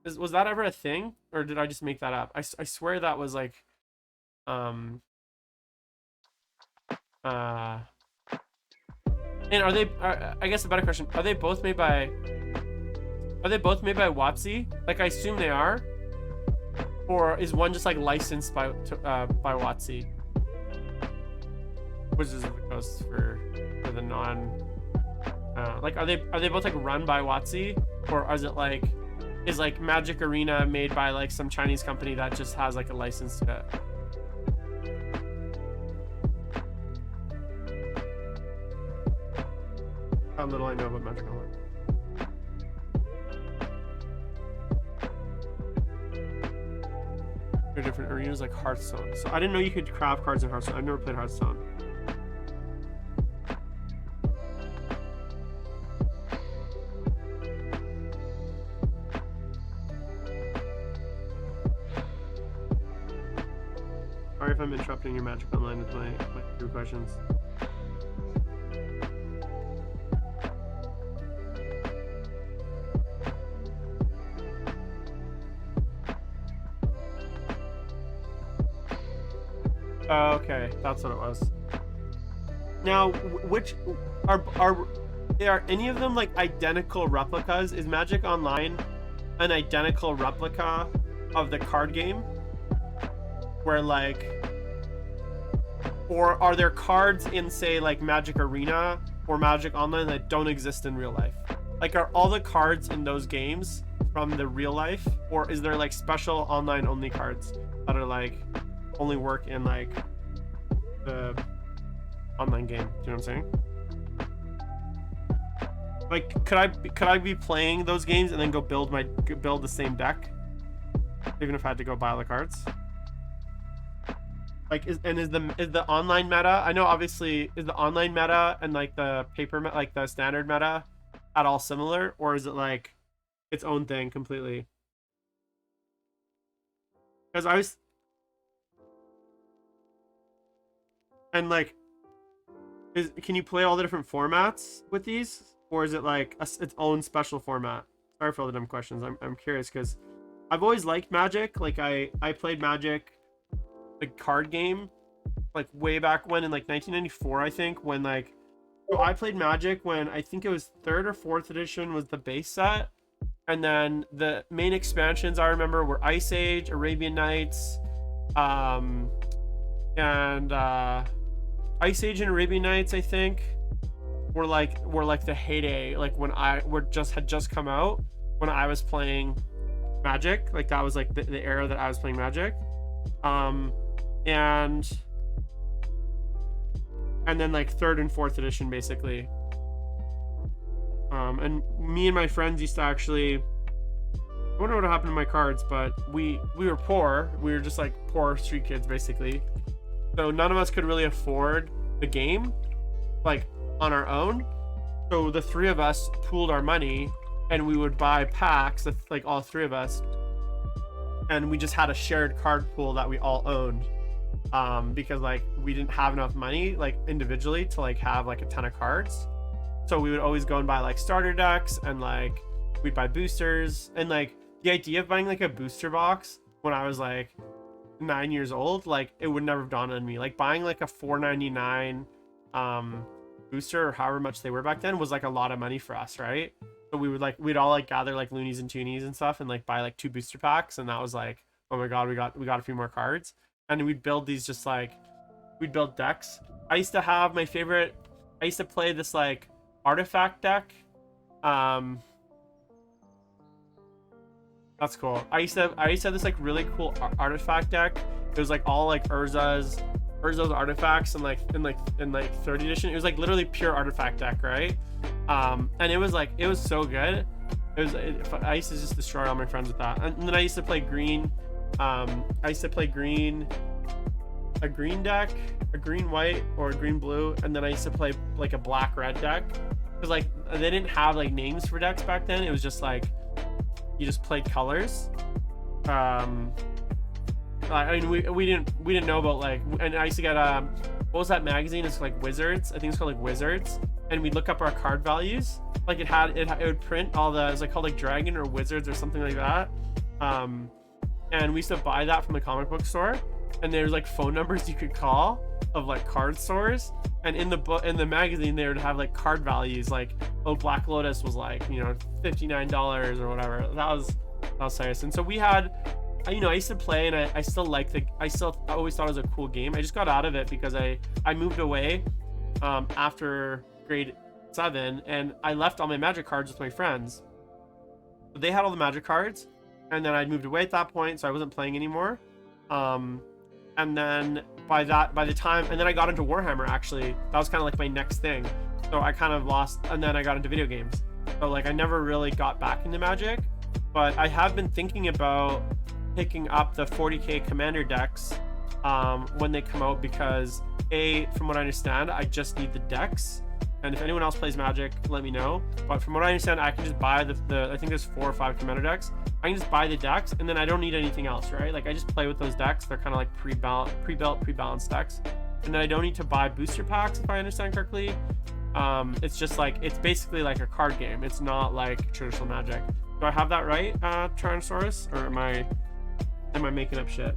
ever a thing, or did I just make that up? I swear that was like, and are they? I guess a better question: Are they both made by WotC? Like I assume they are, or is one just like licensed by WotC? Which is the coast for the non like are they both like run by WotC, or is it like like Magic Arena made by like some Chinese company that just has like a license to it? How little I know about Magic Online. They're different arenas like Hearthstone. So I didn't know you could craft cards in Hearthstone. I've never played Hearthstone. Sorry if I'm interrupting your Magic Online with my 2 questions. Okay, that's what it was. Now, which are any of them like identical replicas? Is Magic Online an identical replica of the card game? Where like, or are there cards in say like Magic Arena or Magic Online that don't exist in real life? Like, are all the cards in those games from the real life, or is there like special online only cards that are like only work in like the online game? Do you know what I'm saying? Like, could I be playing those games and then go build the same deck, even if I had to go buy all the cards? Like, is the online meta? I know obviously is the online meta and like the like the standard meta at all similar, or is it like its own thing completely? Because I was and like, can you play all the different formats with these, or is it like its own special format? Sorry for all the dumb questions. I'm curious because I've always liked Magic. Like I played Magic, the card game, like way back when in like 1994, I think, when like, so I played Magic when I think it was 3rd or 4th edition was the base set, and then the main expansions I remember were Ice Age, Arabian Nights, and Ice Age and Arabian Nights, I think, were like the heyday, like when had just come out when I was playing Magic. Like that was like the era that I was playing Magic. And then like 3rd and 4th edition basically. And me and my friends used to actually, I wonder what happened to my cards, but we were poor. We were just like poor street kids basically. So none of us could really afford the game like on our own. So the 3 of us pooled our money and we would buy packs, like all 3 of us. And we just had a shared card pool that we all owned. Because like we didn't have enough money like individually to like have like a ton of cards. So we would always go and buy like starter decks, and like we'd buy boosters. And like the idea of buying like a booster box when I was like 9 years old, like it would never have dawned on me. Like buying like a $4.99 booster, or however much they were back then, was like a lot of money for us, right? So we'd all like gather like loonies and toonies and stuff and like buy like 2 booster packs, and that was like, oh my god, we got a few more cards. And we'd build these, just like we'd build decks. I used to have my favorite, I used to play this like artifact deck. That's cool. I used to have this like really cool artifact deck. It was like all like Urza's artifacts, and like in 3rd edition, it was like literally pure artifact deck, right? And it was so good. I used to just destroy all my friends with that. And then I used to play green. I used to play green, a green deck, a green white, or a green blue, and then I used to play like a black red deck, because like they didn't have like names for decks back then. It was just like you just played colors. I mean, we didn't know about like, and I used to get what was that magazine? It's like Wizards. I think it's called like Wizards. And we'd look up our card values. Like it would print all the, it was like called like Dragon or Wizards or something like that. And we used to buy that from the comic book store. And there's like phone numbers you could call of like card stores. And in the magazine, they would have like card values, like, oh, Black Lotus was like, you know, $59 or whatever. That was serious. And so we had, you know, I used to play, and I still I always thought it was a cool game. I just got out of it because I moved away after grade 7, and I left all my Magic cards with my friends. They had all the Magic cards, and then I'd moved away at that point, so I wasn't playing anymore. And then by the time, and then I got into Warhammer, actually. That was kind of like my next thing. So I kind of lost, and then I got into video games. So like I never really got back into Magic, but I have been thinking about picking up the 40k commander decks when they come out, because from what I understand, I just need the decks. And if anyone else plays Magic, let me know. But from what I understand, I can just buy the I think there's 4 or 5 commander decks. I can just buy the decks, and then I don't need anything else, right? Like I just play with those decks. They're kind of like pre-balanced decks. And then I don't need to buy booster packs, if I understand correctly. It's just like, it's basically like a card game. It's not like traditional Magic. Do I have that right, Tyrannosaurus? Or am I making up shit?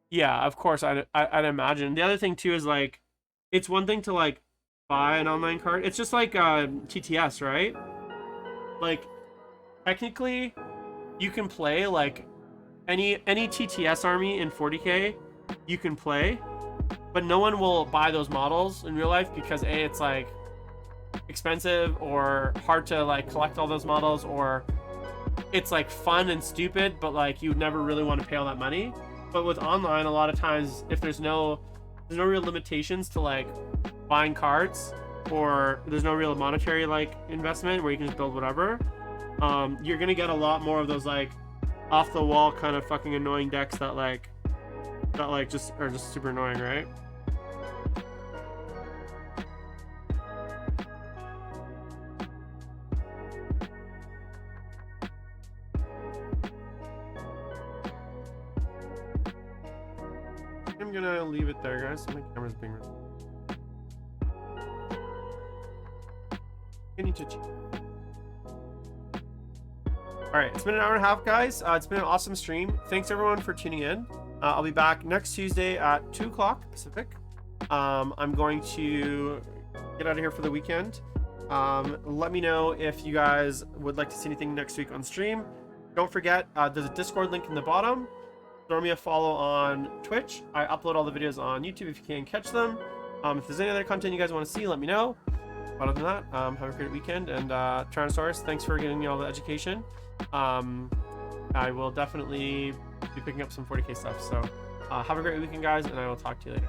Yeah, of course, I'd imagine. The other thing too is like, it's one thing to like buy an online card. It's just like TTS, right? Like technically, you can play like any TTS army in 40k, you can play, but no one will buy those models in real life because it's like expensive or hard to like collect all those models, or it's like fun and stupid, but like you would never really want to pay all that money. But with online, a lot of times, if there's no real limitations to like buying cards, or there's no real monetary like investment where you can just build whatever, you're gonna get a lot more of those like off the wall kind of fucking annoying decks that just are just super annoying, right? I'm gonna leave it there, guys. My camera's being I need to cheat. Alright, it's been an hour and a half, guys. It's been an awesome stream. Thanks everyone for tuning in. I'll be back next Tuesday at 2 o'clock Pacific. I'm going to get out of here for the weekend. Let me know if you guys would like to see anything next week on stream. Don't forget, there's a Discord link in the bottom. Throw me a follow on Twitch. I upload all the videos on YouTube if you can catch them. If there's any other content you guys want to see, let me know. But other than that, have a great weekend. And Tyrannosaurus, thanks for getting me all the education. I will definitely be picking up some 40k stuff. So have a great weekend, guys, and I will talk to you later.